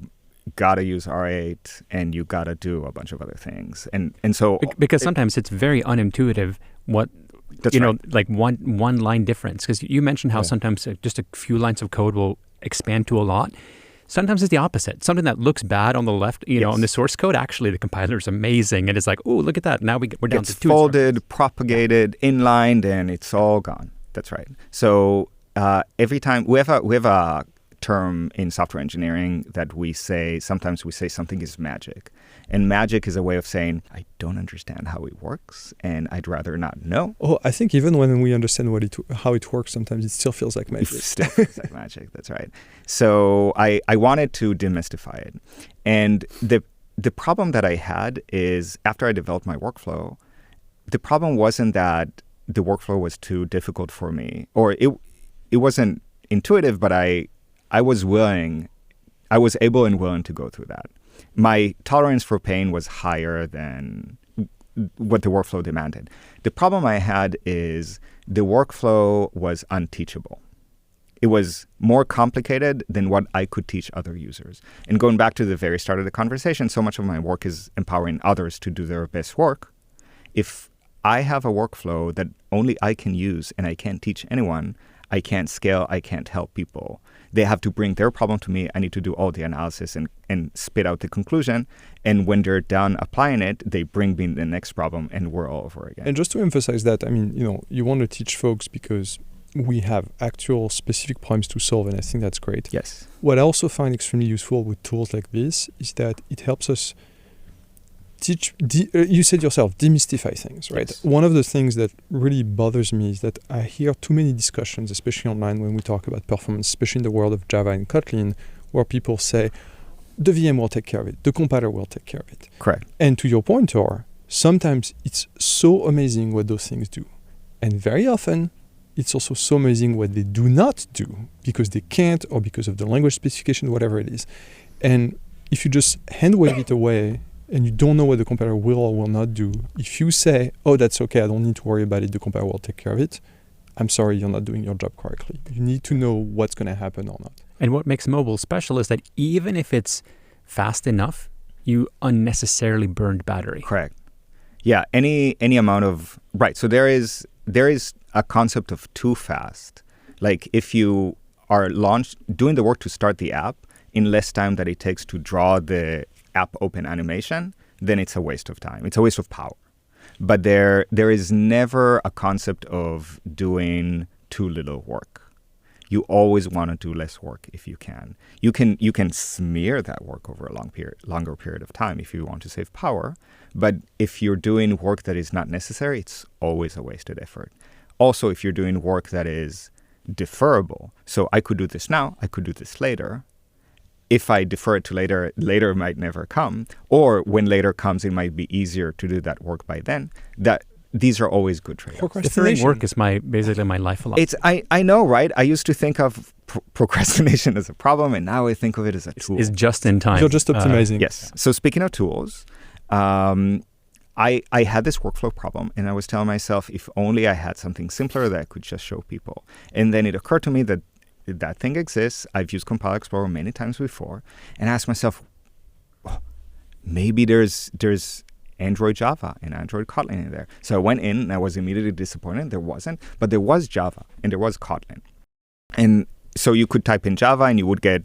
gotta use R8 and you gotta do a bunch of other things. And so because sometimes it's very unintuitive what like one line difference. Because you mentioned how sometimes just a few lines of code will expand to a lot. Sometimes it's the opposite. Something that looks bad on the left, on the source code, actually the compiler is amazing, and it's like, oh, look at that. Now we're down to two. It's folded, propagated, inlined, and it's all gone. That's right. So every time we have a term in software engineering that sometimes we say something is magic. And magic is a way of saying, I don't understand how it works, and I'd rather not know. Oh, I think even when we understand how it works, sometimes it still feels like magic. It still feels like magic, that's right. So I wanted to demystify it. And the problem that I had is after I developed my workflow, the problem wasn't that the workflow was too difficult for me, or it wasn't intuitive, but I was able and willing to go through that. My tolerance for pain was higher than what the workflow demanded. The problem I had is the workflow was unteachable. It was more complicated than what I could teach other users. And going back to the very start of the conversation, so much of my work is empowering others to do their best work. If I have a workflow that only I can use and I can't teach anyone, I can't scale, I can't help people. They have to bring their problem to me. I need to do all the analysis and spit out the conclusion. And when they're done applying it, they bring me the next problem and we're all over again. And just to emphasize that, I mean, you want to teach folks because we have actual specific problems to solve, and I think that's great. Yes. What I also find extremely useful with tools like this is that it helps us teach, you said yourself, demystify things, right? Yes. One of the things that really bothers me is that I hear too many discussions, especially online when we talk about performance, especially in the world of Java and Kotlin, where people say, the VM will take care of it, the compiler will take care of it. Correct. And to your point, Tor, sometimes it's so amazing what those things do. And very often, it's also so amazing what they do not do because they can't or because of the language specification, whatever it is. And if you just hand wave it away and you don't know what the compiler will or will not do, if you say, oh, that's okay, I don't need to worry about it, the compiler will take care of it, I'm sorry, you're not doing your job correctly. You need to know what's going to happen or not. And what makes mobile special is that even if it's fast enough, you unnecessarily burned battery. Correct. Yeah, any amount of... Right, so there is a concept of too fast. Like if you are doing the work to start the app in less time that it takes to draw the app open animation, then it's a waste of time. It's a waste of power. But there is never a concept of doing too little work. You always want to do less work if you can. You can smear that work over a longer period of time if you want to save power. But if you're doing work that is not necessary, it's always a wasted effort. Also, if you're doing work that is deferrable, so I could do this now, I could do this later. If I defer it to later might never come. Or when later comes, it might be easier to do that work by then. These are always good trade-offs. Deferring work is basically my life philosophy. I know, right? I used to think of procrastination as a problem, and now I think of it as a tool. It's just in time. You're just optimizing. Yes. So speaking of tools, I had this workflow problem, and I was telling myself, if only I had something simpler that I could just show people. And then it occurred to me that that thing exists. I've used Compile Explorer many times before, and I asked myself, maybe there's Android Java and Android Kotlin in there. So I went in, and I was immediately disappointed. There wasn't, but there was Java, and there was Kotlin. And so you could type in Java, and you would get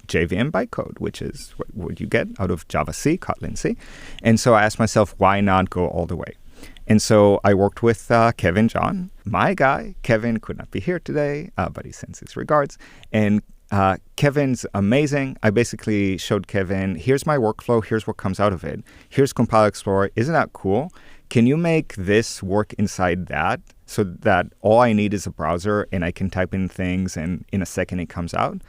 JVM bytecode, which is what would you get out of Java C, Kotlin C. And so I asked myself, why not go all the way? And so I worked with Kevin John, my guy. Kevin could not be here today, but he sends his regards. And Kevin's amazing. I basically showed Kevin, here's my workflow, here's what comes out of it. Here's Compile Explorer. Isn't that cool? Can you make this work inside that so that all I need is a browser and I can type in things and in a second it comes out?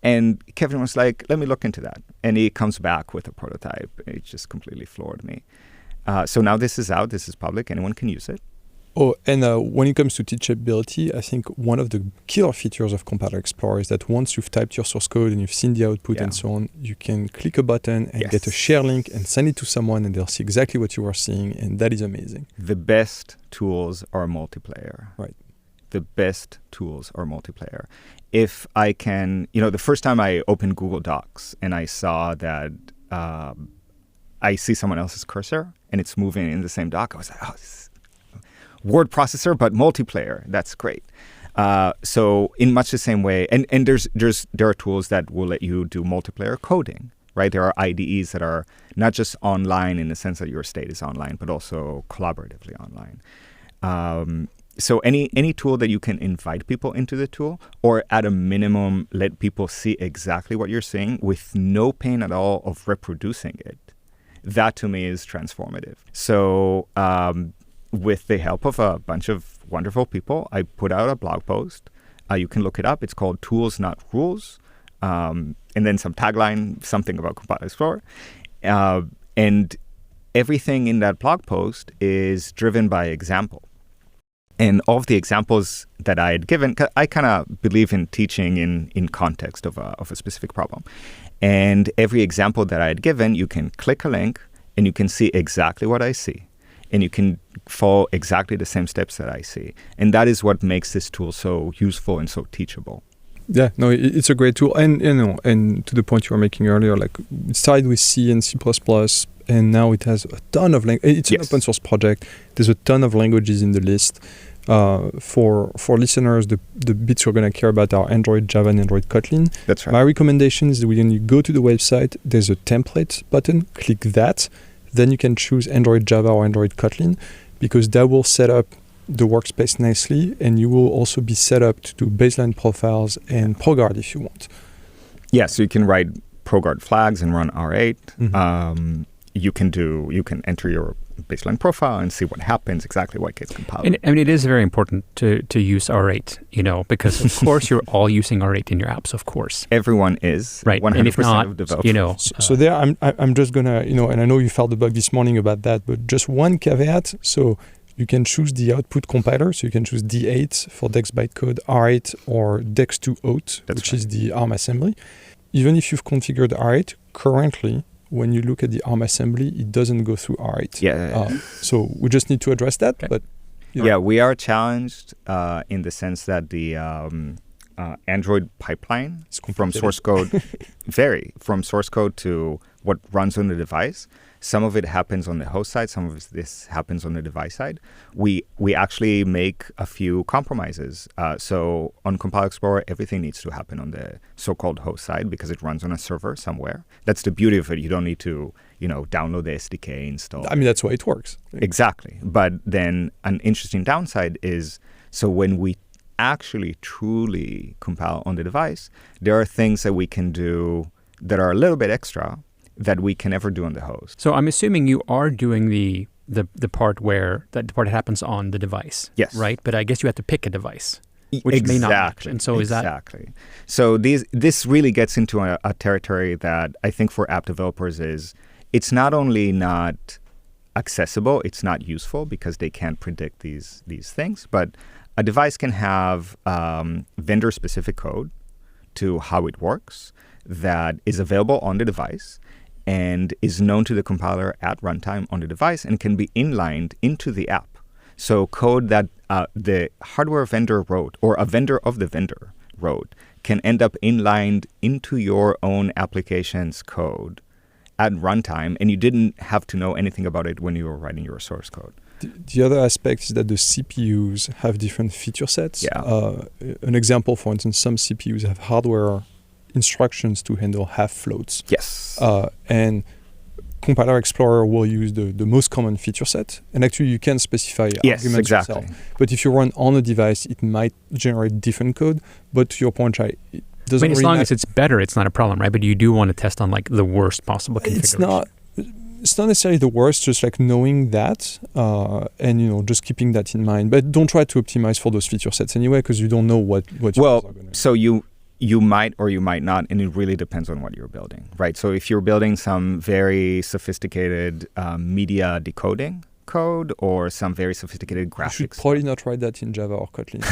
And Kevin was like, let me look into that. And he comes back with a prototype. It just completely floored me. So now this is out. This is public. Anyone can use it. Oh, and when it comes to teachability, I think one of the killer features of Compiler Explorer is that once you've typed your source code and you've seen the output and so on, you can click a button and get a share link and send it to someone, and they'll see exactly what you are seeing, and that is amazing. The best tools are multiplayer. Right. The best tools are multiplayer. If I can, the first time I opened Google Docs and I saw that I see someone else's cursor and it's moving in the same doc, I was like, this word processor, but multiplayer. That's great. So in much the same way, and there are tools that will let you do multiplayer coding, right? There are IDEs that are not just online in the sense that your state is online, but also collaboratively online. So any tool that you can invite people into the tool, or at a minimum let people see exactly what you're seeing with no pain at all of reproducing it, that to me is transformative. So with the help of a bunch of wonderful people, I put out a blog post. You can look it up. It's called Tools Not Rules. And then some tagline, something about Compile Explorer. And everything in that blog post is driven by example. And all of the examples that I had given, I kind of believe in teaching in context of a specific problem. And every example that I had given, you can click a link and you can see exactly what I see. And you can follow exactly the same steps that I see. And that is what makes this tool so useful and so teachable. Yeah, no, it's a great tool. And and to the point you were making earlier, like it started with C and C++, and now it has a ton of languages. It's an open source project. There's a ton of languages in the list. For listeners, the bits you're going to care about are Android, Java, and Android Kotlin. That's right. My recommendation is that when you go to the website, there's a template button. Click that. Then you can choose Android, Java, or Android Kotlin, because that will set up the workspace nicely, and you will also be set up to do baseline profiles and ProGuard if you want. Yeah, so you can write ProGuard flags and run R8. Mm-hmm. You can enter your baseline profile and see what happens, exactly what gets compiled. And I mean, it is very important to use R8, because of course you're all using R8 in your apps, of course. Everyone is, right? 100% and if not, of developers. So there, I'm just gonna, and I know you felt the bug this morning about that, but just one caveat. So you can choose the output compiler. So you can choose D8 for DEX bytecode, R8, or DEX2 which is the ARM assembly. Even if you've configured R8 currently, when you look at the ARM assembly, it doesn't go through R8. Yeah. So we just need to address that. Okay. But yeah, we are challenged in the sense that the Android pipeline from source code from source code to what runs on the device. Some of it happens on the host side. Some of this happens on the device side. We actually make a few compromises. So on Compile Explorer, everything needs to happen on the so-called host side because it runs on a server somewhere. That's the beauty of it. You don't need to, download the SDK, install. I mean, that's why it works. Exactly. But then an interesting downside is, so when we actually truly compile on the device, there are things that we can do that are a little bit extra that we can never do on the host. So I'm assuming you are doing the part where that part happens on the device. Yes. Right? But I guess you have to pick a device, which may not match. And so is that... Exactly. So this really gets into a territory that I think for app developers is, it's not only not accessible, it's not useful because they can't predict these things, but a device can have vendor-specific code to how it works that is available on the device and is known to the compiler at runtime on the device and can be inlined into the app. So code that the hardware vendor wrote or a vendor of the vendor wrote can end up inlined into your own application's code at runtime, and you didn't have to know anything about it when you were writing your source code. The other aspect is that the CPUs have different feature sets. Yeah. An example, for instance, some CPUs have hardware instructions to handle half floats. Yes. And Compiler Explorer will use the most common feature set. And actually, you can specify arguments yourself. But if you run on a device, it might generate different code. But to your point, Shai, it doesn't as long as it's better, it's not a problem, right? But you do want to test on the worst possible configuration. It's not necessarily the worst, just knowing that and just keeping that in mind. But don't try to optimize for those feature sets anyway, because you don't know what your users are going to do. So you might or you might not, and it really depends on what you're building, right? So if you're building some very sophisticated media decoding code or some very sophisticated graphics, you should probably not write that in Java or Kotlin.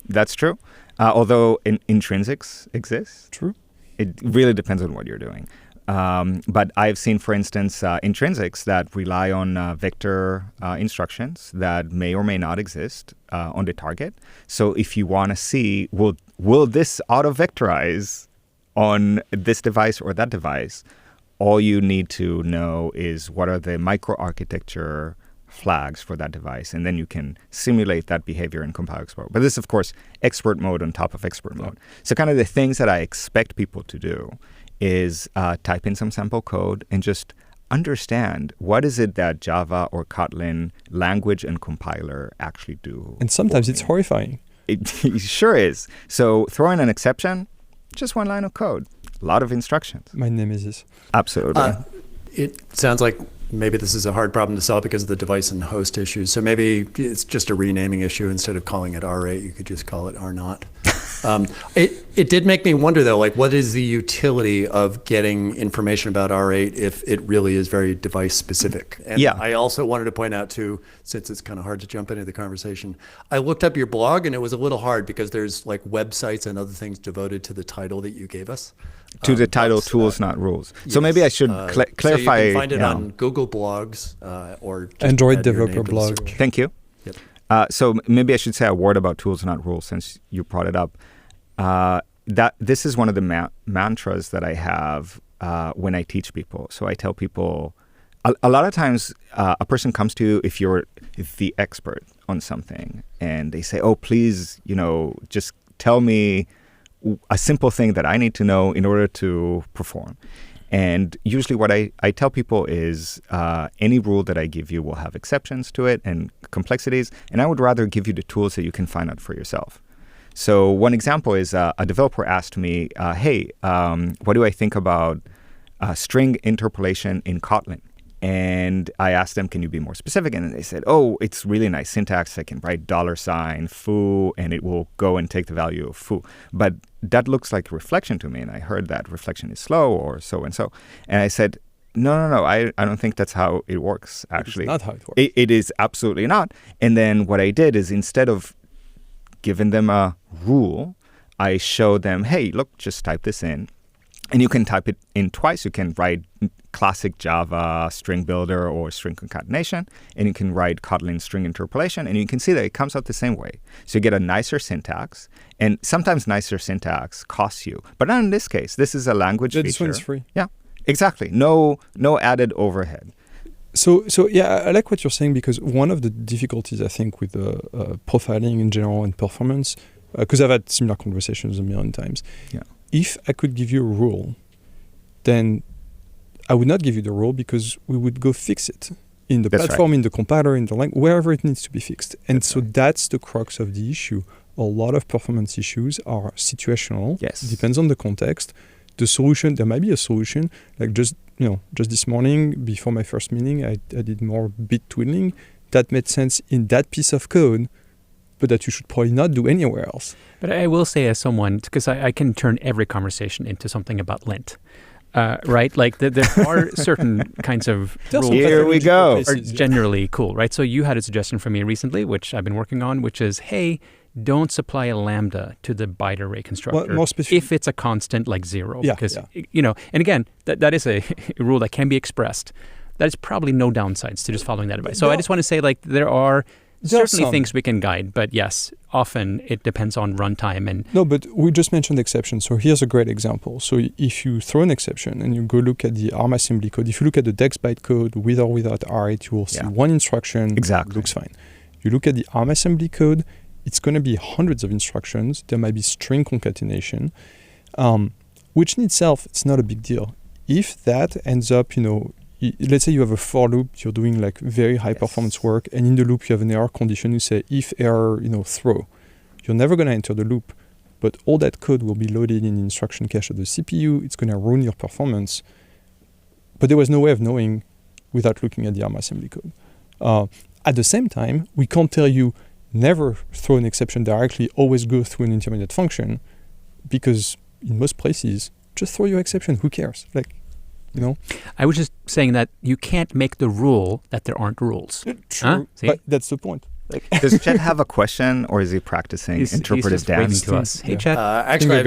That's true. Although intrinsics exists. True. It really depends on what you're doing. But I've seen, for instance, intrinsics that rely on vector instructions that may or may not exist on the target. So if you want to see, will this auto-vectorize on this device or that device, all you need to know is what are the microarchitecture flags for that device, and then you can simulate that behavior in Compile Explorer. But this is, of course, expert mode on top of expert mode. So kind of the things that I expect people to do is type in some sample code and just understand what is it that Java or Kotlin language and compiler actually do. And sometimes it's horrifying. It sure is. So throw in an exception, just one line of code, a lot of instructions. My nemesis. Absolutely. It sounds like maybe this is a hard problem to solve because of the device and host issues. So maybe it's just a renaming issue. Instead of calling it R8, you could just call it R0. It did make me wonder, though, like, what is the utility of getting information about R8 if it really is very device specific? And yeah. I also wanted to point out, too, since it's kind of hard to jump into the conversation, I looked up your blog, and it was a little hard because there's like websites and other things devoted to the title that you gave us. To the title, Tools, Not Rules. So maybe I should clarify. So you can find it on Google Blogs or just Android Developer Blog. Thank you. Yep. So maybe I should say a word about Tools, Not Rules, since you brought it up. That this is one of the mantras that I have when I teach people. So I tell people, a lot of times a person comes to you if you're the expert on something, and they say, "Oh, please, just tell me a simple thing that I need to know in order to perform." And usually what I tell people is any rule that I give you will have exceptions to it and complexities, and I would rather give you the tools that you can find out for yourself. So one example is a developer asked me, hey, what do I think about string interpolation in Kotlin? And I asked them, can you be more specific? And they said, oh, it's really nice syntax. I can write $foo, and it will go and take the value of foo. But that looks like reflection to me. And I heard that reflection is slow or so and so. And I said, no, I don't think that's how it works, actually. It's not how it works. It is absolutely not. And then what I did is instead of giving them a rule, I showed them, hey, look, just type this in. And you can type it in twice. You can write classic Java string builder or string concatenation, and you can write Kotlin string interpolation, and you can see that it comes out the same way. So you get a nicer syntax, and sometimes nicer syntax costs you. But not in this case. This is a language feature. This one's free. Yeah, exactly. No added overhead. So yeah, I like what you're saying, because one of the difficulties, I think, with profiling in general and performance, because I've had similar conversations a million times. Yeah. If I could give you a rule, then I would not give you the rule, because we would go fix it in the platform, in the compiler, in the language, wherever it needs to be fixed. And that's the crux of the issue. A lot of performance issues are situational. Yes. It depends on the context. The solution, there might be a solution, like just this morning before my first meeting, I did more bit twiddling. That made sense in that piece of code, but that you should probably not do anywhere else. But I will say, as someone, because I can turn every conversation into something about lint, right? Like there are certain kinds of rules Here we go. are generally cool, right? So you had a suggestion from me recently, which I've been working on, which is, hey, don't supply a lambda to the byte array constructor more specific, if it's a constant like 0. Yeah, because, and again, that is a rule that can be expressed. That is probably no downsides to just following that advice. So I just want to say, like, there are certainly things we can guide, but yes, often it depends on runtime. And no, but we just mentioned exceptions. So here's a great example. So if you throw an exception and you go look at the ARM assembly code, if you look at the dex byte code with or without R8, you will see one instruction. Exactly. Looks fine. You look at the ARM assembly code, it's going to be hundreds of instructions. There might be string concatenation, which in itself, it's not a big deal. If that ends up, let's say you have a for loop, you're doing like very high performance work, and in the loop you have an error condition, you say if error, throw. You're never going to enter the loop, but all that code will be loaded in the instruction cache of the CPU. It's going to ruin your performance. But there was no way of knowing without looking at the ARM assembly code. At the same time, we can't tell you never throw an exception directly, always go through an intermediate function, because in most places, just throw your exception. Who cares? I was just saying that you can't make the rule that there aren't rules. True, but that's the point. Does Chet have a question, or is he practicing interpretive dance to us? Hey, Chet. Actually,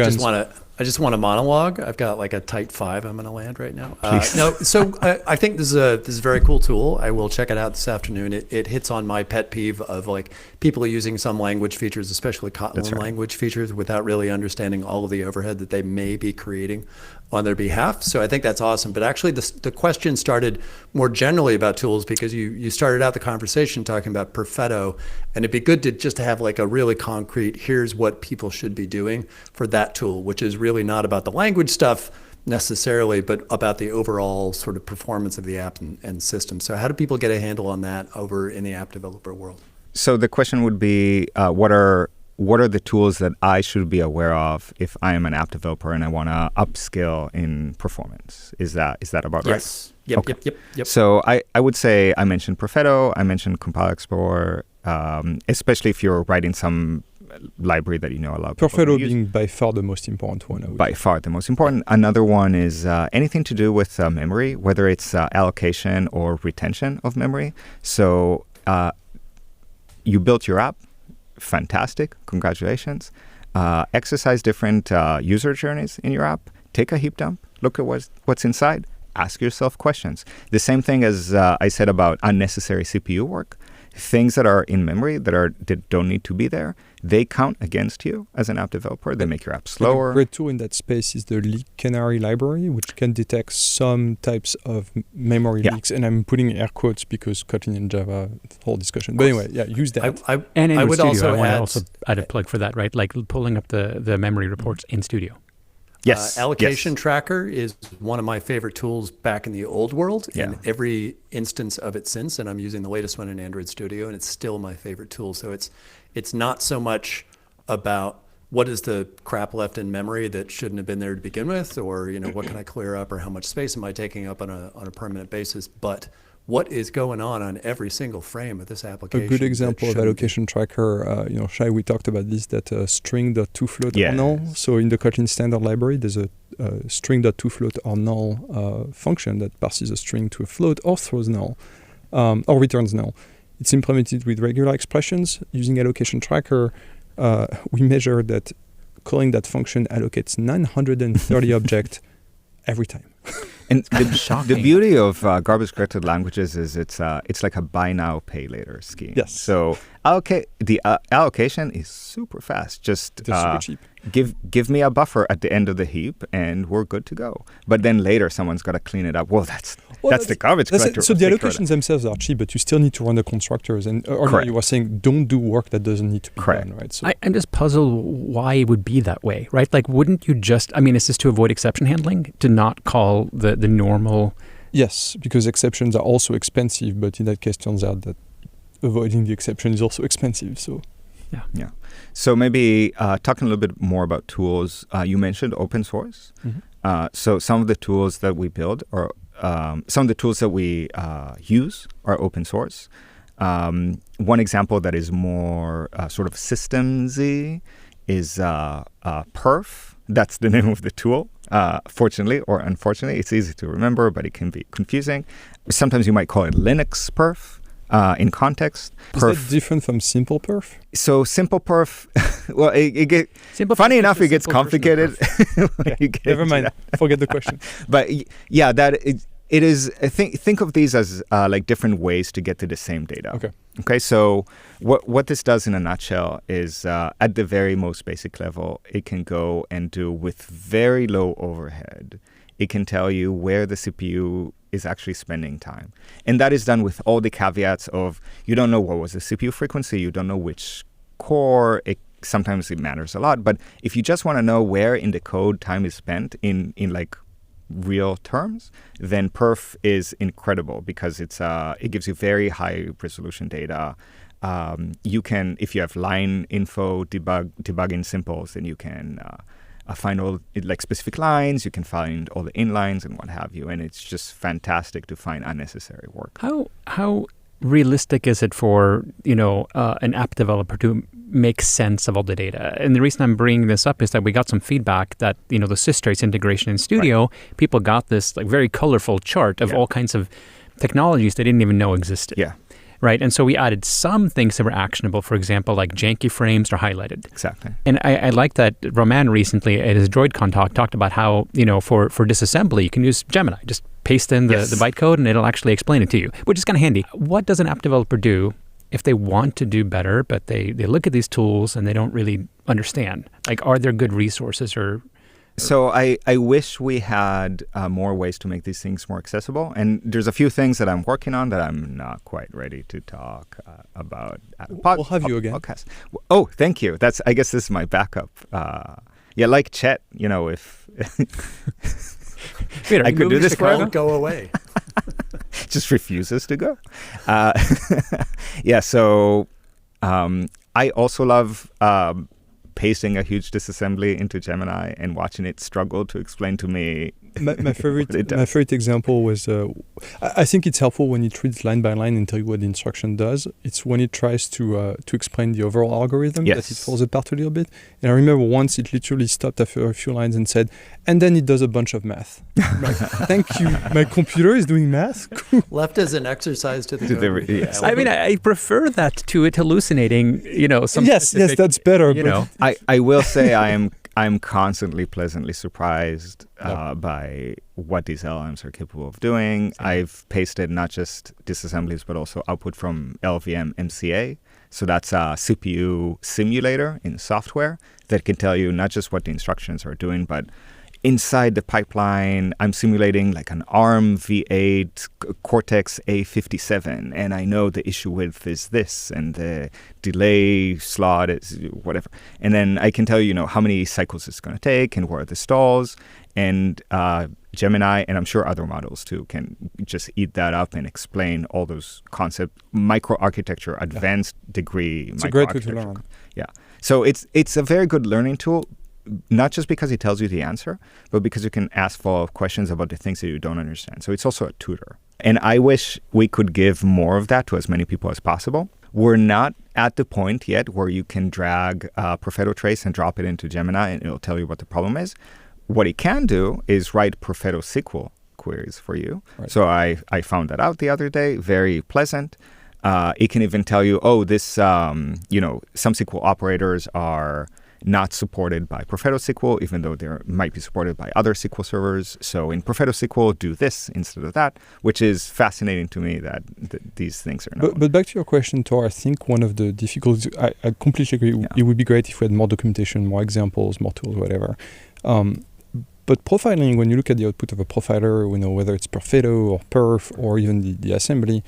I just want a monologue. I've got like a tight 5 I'm going to land right now. So I think this is a very cool tool. I will check it out this afternoon. It hits on my pet peeve of like people using some language features, especially Kotlin language features, without really understanding all of the overhead that they may be creating on their behalf. So I think that's awesome. But actually the question started more generally about tools, because you started out the conversation talking about Perfetto, and it'd be good to just have like a really concrete, here's what people should be doing for that tool, which is really not about the language stuff necessarily, but about the overall sort of performance of the app and system. So how do people get a handle on that over in the app developer world? So the question would be, what are the tools that I should be aware of if I am an app developer and I want to upscale in performance? Is that about right? Yes. Yep, Okay. yep. So I would say I mentioned Perfetto, I mentioned Compile Explorer, especially if you're writing some library that you know a lot of people Perfetto use. being by far the most important one. By far the most important. Another one is anything to do with memory, whether it's allocation or retention of memory. So you built your app. Fantastic. Congratulations. Exercise different user journeys in your app. Take a heap dump. Look at what's inside. Ask yourself questions. The same thing as I said about unnecessary CPU work. Things that are in memory that don't need to be there, they count against you as an app developer. They make your app slower. A great tool in that space is the leak canary library, which can detect some types of memory leaks. And I'm putting air quotes because Kotlin and Java, whole discussion. But anyway, use that. And in would Studio, also I also add a plug for that, right? Like pulling up the memory reports in Studio. Yes. Allocation Tracker is one of my favorite tools back in the old world, Yeah. and every instance of it since, and I'm using the latest one in Android Studio, and it's still my favorite tool. So it's not so much about what is the crap left in memory that shouldn't have been there to begin with, or what can I clear up, or how much space am I taking up on a permanent basis, but what is going on every single frame of this application. A good example of allocation tracker, Shai, we talked about this, that string.toFloat or null. So in the Kotlin standard library, there's a string.toFloat or null function that passes a string to a float or throws null, or returns null. It's implemented with regular expressions. Using allocation tracker, we measure that calling that function allocates 930 objects every time. And the beauty of garbage-collected languages is it's like a buy now, pay later scheme. Yes. So the allocation is super fast. Just super cheap. Give me a buffer at the end of the heap, and we're good to go. But then later, someone's got to clean it up. Well, that's the garbage collector. So the allocations themselves are cheap, but you still need to run the constructors. And earlier you were saying, don't do work that doesn't need to be done, right? So I'm just puzzled why it would be that way, right? Like, wouldn't you just? I mean, is this to avoid exception handling, to not call the normal? Yes, because exceptions are also expensive, but in that case, turns out that avoiding the exception is also expensive. So. Yeah. So maybe talking a little bit more about tools. You mentioned open source. Mm-hmm. So some of the tools that we build or some of the tools that we use are open source. One example that is more sort of systemsy is Perf. That's the name of the tool. Fortunately or unfortunately, it's easy to remember, but it can be confusing. Sometimes you might call it Linux Perf. In context, is that different from simple perf? So simple perf, well, it gets it gets complicated. Never mind. Forget the question. But yeah, it is. Think of these as like different ways to get to the same data. Okay. So what this does in a nutshell is at the very most basic level, it can go and do with very low overhead. It can tell you where the CPU is actually spending time. And that is done with all the caveats of you don't know what was the CPU frequency, you don't know which core, sometimes it matters a lot. But if you just want to know where in the code time is spent in like real terms, then Perf is incredible because it gives you very high resolution data. You can, if you have line info debugging simples, then you can find all like specific lines. You can find all the inlines and what have you, and it's just fantastic to find unnecessary work. How realistic is it for an app developer to make sense of all the data? And the reason I'm bringing this up is that we got some feedback that the systrace integration in Studio, people got this like very colorful chart of all kinds of technologies they didn't even know existed. Yeah. Right. And so we added some things that were actionable. For example, like janky frames are highlighted. Exactly. And I like that Romain recently at his DroidCon talked about how, for disassembly, you can use Gemini. Just paste in the bytecode and it'll actually explain it to you, which is kind of handy. What does an app developer do if they want to do better, but they look at these tools and they don't really understand? Like, are there good resources or... So I wish we had more ways to make these things more accessible. And there's a few things that I'm working on that I'm not quite ready to talk about. We'll have you again. Podcast. Oh, thank you. I guess this is my backup. Like Chet, if... Wait, I could do this forever. Won't go away. Just refuses to go. Yeah, so I also love pasting a huge disassembly into Gemini and watching it struggle to explain to me. My favorite example was, I think it's helpful when it reads line by line and tell you what the instruction does. It's when it tries to explain the overall algorithm that it falls apart a little bit. And I remember once it literally stopped after a few lines and said, and then it does a bunch of math. Like, thank you. My computer is doing math. Cool. Left as an exercise to the code. Yes. I mean, I prefer that to it hallucinating, some yes, that's better. I will say I'm constantly pleasantly surprised by what these LLMs are capable of doing. I've pasted not just disassemblies, but also output from LVM MCA. So that's a CPU simulator in software that can tell you not just what the instructions are doing, but inside the pipeline, I'm simulating like an ARM V8 Cortex A57, and I know the issue width is this, and the delay slot is whatever. And then I can tell you, how many cycles it's going to take and where are the stalls. And Gemini, and I'm sure other models too, can just eat that up and explain all those concepts, microarchitecture, advanced degree. It's a great way to learn. Yeah. So it's a very good learning tool. Not just because it tells you the answer, but because you can ask follow-up questions about the things that you don't understand. So it's also a tutor. And I wish we could give more of that to as many people as possible. We're not at the point yet where you can drag Perfetto trace and drop it into Gemini and it'll tell you what the problem is. What it can do is write Perfetto SQL queries for you. Right. So I found that out the other day. Very pleasant. It can even tell you, this, some SQL operators are not supported by Perfetto SQL, even though they might be supported by other SQL servers. So in Perfetto SQL, do this instead of that, which is fascinating to me that these things are known. But back to your question, Tor, I think one of the difficulties, I completely agree. Yeah. It would be great if we had more documentation, more examples, more tools, whatever. But profiling, when you look at the output of a profiler, whether it's Perfetto or Perf or even the assembly,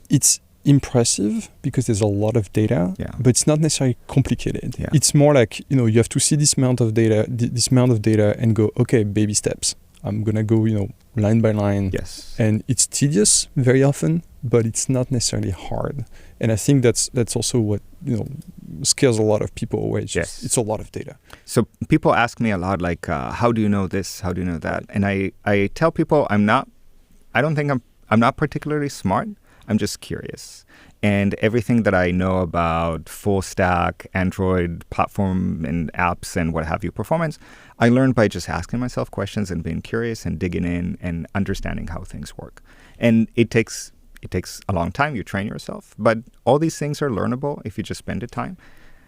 it's impressive because there's a lot of data, but it's not necessarily complicated. Yeah. It's more like, you have to see this amount of data and go, okay, baby steps. I'm going to go, line by line. Yes. And it's tedious very often, but it's not necessarily hard. And I think that's also what, scares a lot of people away. It's a lot of data. So people ask me a lot, like, how do you know this? How do you know that? And I tell people I'm not particularly smart. I'm just curious. And everything that I know about full stack, Android platform and apps and what have you performance, I learned by just asking myself questions and being curious and digging in and understanding how things work. And it takes a long time. You train yourself. But all these things are learnable if you just spend the time.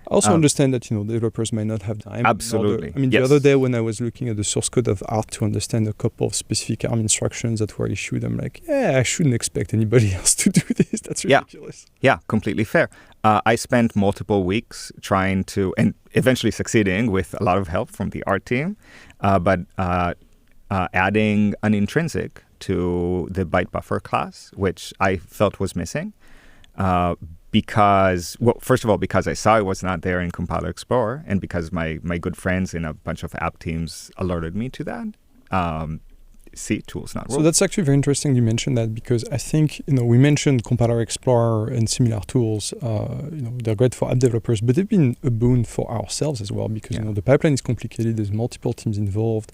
I also understand that, developers may not have time. Absolutely. The other day when I was looking at the source code of ART to understand a couple of specific ARM instructions that were issued, I'm like, I shouldn't expect anybody else to do this. That's ridiculous. Yeah, completely fair. I spent multiple weeks trying to, and eventually succeeding with a lot of help from the ART team, but adding an intrinsic to the byte buffer class, which I felt was missing. Because I saw it was not there in Compiler Explorer, and because my good friends in a bunch of app teams alerted me to that. Tools not rules. So that's actually very interesting you mentioned that, because I think, we mentioned Compiler Explorer and similar tools. They're great for app developers, but they've been a boon for ourselves as well, because, the pipeline is complicated. There's multiple teams involved.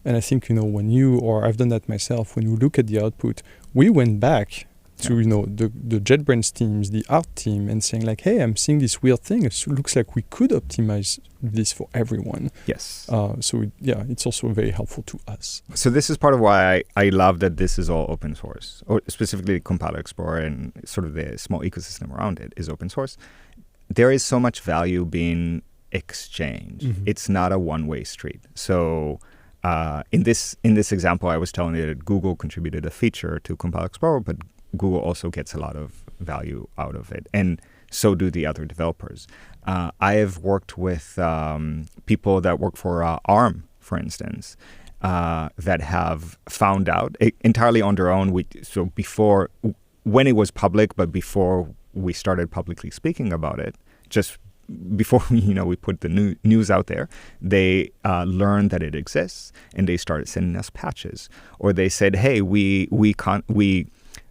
And I think, when you, or I've done that myself, when you look at the output, we went back to the JetBrains teams, the ART team, and saying like, hey, I'm seeing this weird thing. It looks like we could optimize this for everyone. Yes. It's also very helpful to us. So this is part of why I love that this is all open source, or specifically Compiler Explorer and sort of the small ecosystem around it is open source. There is so much value being exchanged. Mm-hmm. It's not a one-way street. So in this example, I was telling you that Google contributed a feature to Compiler Explorer, but Google also gets a lot of value out of it, and so do the other developers. I have worked with people that work for ARM, for instance, that have found out entirely on their own. When it was public, but before we started publicly speaking about it, just before we put the news out there, they learned that it exists and they started sending us patches. Or they said, hey, we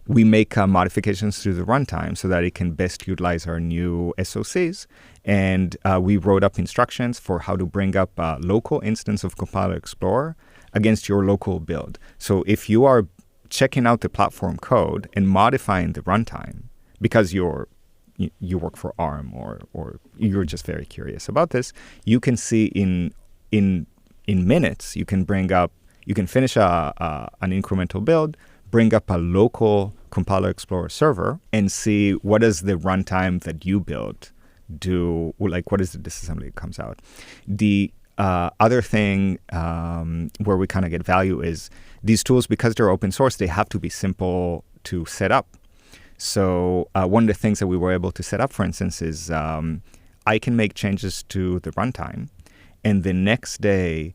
make modifications to the runtime so that it can best utilize our new SOCs. And we wrote up instructions for how to bring up a local instance of Compiler Explorer against your local build. So if you are checking out the platform code and modifying the runtime because you work for ARM or you're just very curious about this, you can see in minutes, you can finish an incremental build, bring up a local Compiler Explorer server and see what does the runtime that you built do, like what is the disassembly that comes out. The other thing where we kind of get value is these tools, because they're open source, they have to be simple to set up. So one of the things that we were able to set up, for instance, is I can make changes to the runtime, and the next day,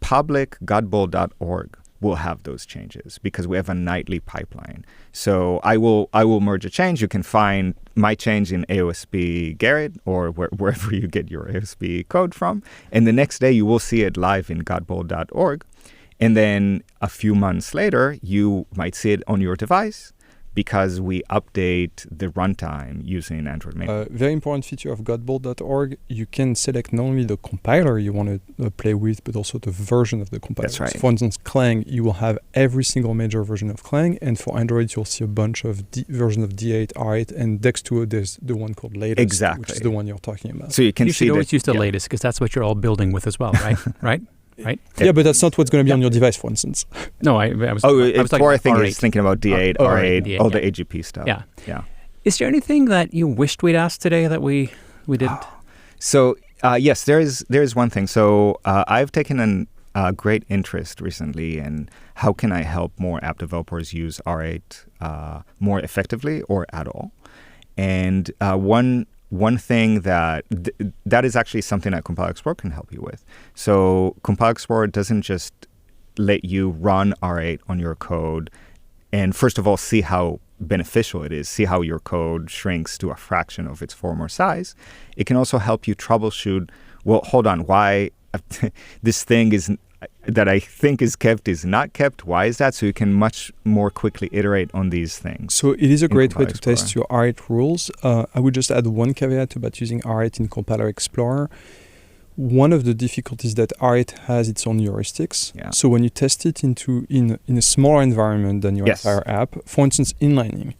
public godboll.org will have those changes because we have a nightly pipeline. So I will merge a change. You can find my change in AOSP Garrett or wherever you get your AOSP code from. And the next day you will see it live in godboll.org. And then a few months later, you might see it on your device because we update the runtime using Android Mini. Very important feature of godboll.org, you can select not only the compiler you want to play with, but also the version of the compiler. That's right. So for instance, Clang, you will have every single major version of Clang, and for Android, you'll see a bunch of versions of D8, R8, and next to it, there's the one called latest, exactly, which is the one you're talking about. So you should always use the latest because that's what you're all building with as well, right? Right? Right? Yeah, but that's not what's going to be on your device, for instance. No, I was Tor, I think R8. is thinking about D8, R8, D8, all the AGP stuff. Yeah. Is there anything that you wished we'd asked today that we didn't? So, yes, there is one thing. So I've taken a great interest recently in how can I help more app developers use R8 more effectively or at all. And one thing that is actually something that Compiler Explorer can help you with. So Compiler Explorer doesn't just let you run R8 on your code and first of all see how beneficial it is, see how your code shrinks to a fraction of its former size. It can also help you troubleshoot, well, hold on, why this thing that I think is kept is not kept. Why is that? So you can much more quickly iterate on these things. So it is a great way to test your R8 rules. I would just add one caveat about using R8 in Compiler Explorer. One of the difficulties that R8 has its own heuristics. Yeah. So when you test it in a smaller environment than your entire app, for instance, inlining,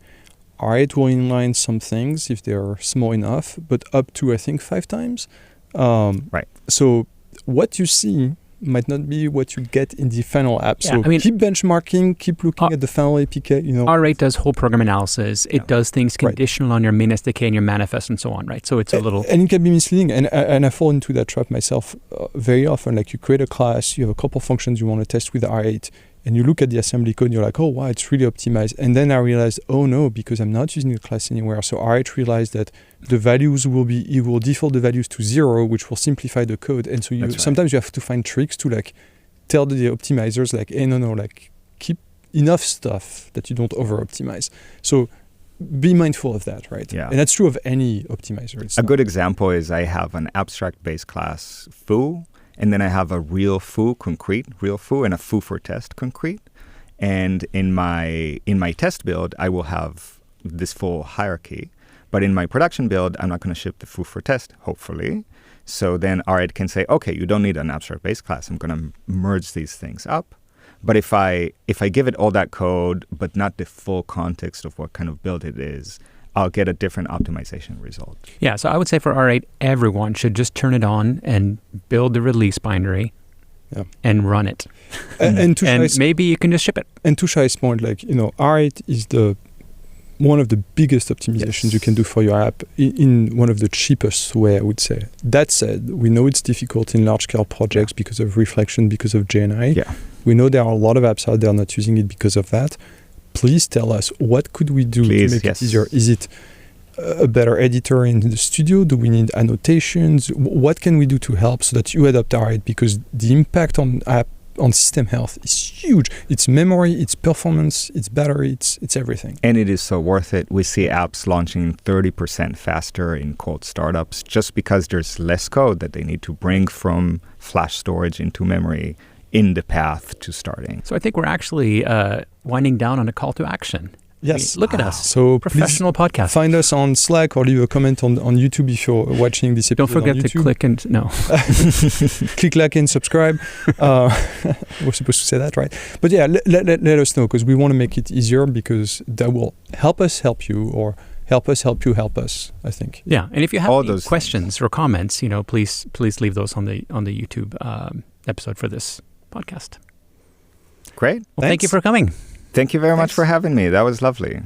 R8 will inline some things if they're small enough, but up to, I think, 5 times. Right. So what you see might not be what you get in the final app. Yeah, so keep benchmarking, keep looking at the final APK. R8 does whole program analysis. It does things conditional on your main SDK and your manifest and so on, right? So it's a little... And it can be misleading. And I fall into that trap myself very often. Like you create a class, you have a couple functions you want to test with R8, and you look at the assembly code and you're like, oh, wow, it's really optimized. And then I realized, oh no, because I'm not using the class anywhere. So R8 realized that the values it will default the values to 0, which will simplify the code. And so sometimes you have to find tricks to tell the optimizers hey, no, keep enough stuff that you don't over optimize. So be mindful of that, right? Yeah. And that's true of any optimizer. A good example is I have an abstract base class foo, and then I have a real foo concrete, and a foo for test concrete. And in my test build, I will have this full hierarchy. But in my production build, I'm not going to ship the foo for test, hopefully. So then R8 can say, okay, you don't need an abstract base class. I'm going to merge these things up. But if I give it all that code, but not the full context of what kind of build it is, I'll get a different optimization result. Yeah, so I would say for R8, everyone should just turn it on and build the release binary and run it. And maybe you can just ship it. And to Shai's point, R8 is one of the biggest optimizations you can do for your app in one of the cheapest way, I would say. That said, we know it's difficult in large-scale projects because of reflection, because of JNI. Yeah. We know there are a lot of apps out there not using it because of that. Please tell us, what could we do to make it easier? Is it a better editor in the studio? Do we need annotations? What can we do to help so that you adopt R8? Because the impact on app on system health is huge. It's memory, it's performance, it's battery, it's everything. And it is so worth it. We see apps launching 30% faster in cold startups just because there's less code that they need to bring from flash storage into memory in the path to starting. So I think we're actually winding down on a call to action. Yes. Look at us. So professional podcast. Find us on Slack or leave a comment on YouTube if you're watching this episode. Don't forget to click and click like and subscribe. We're supposed to say that, right? But yeah, let us know because we want to make it easier because that will help us help you or help us help you help us, I think. Yeah, and if you have All any those questions or comments, please leave those on the YouTube episode for this podcast. Great. Well, thank you for coming. Thank you very much for having me. That was lovely.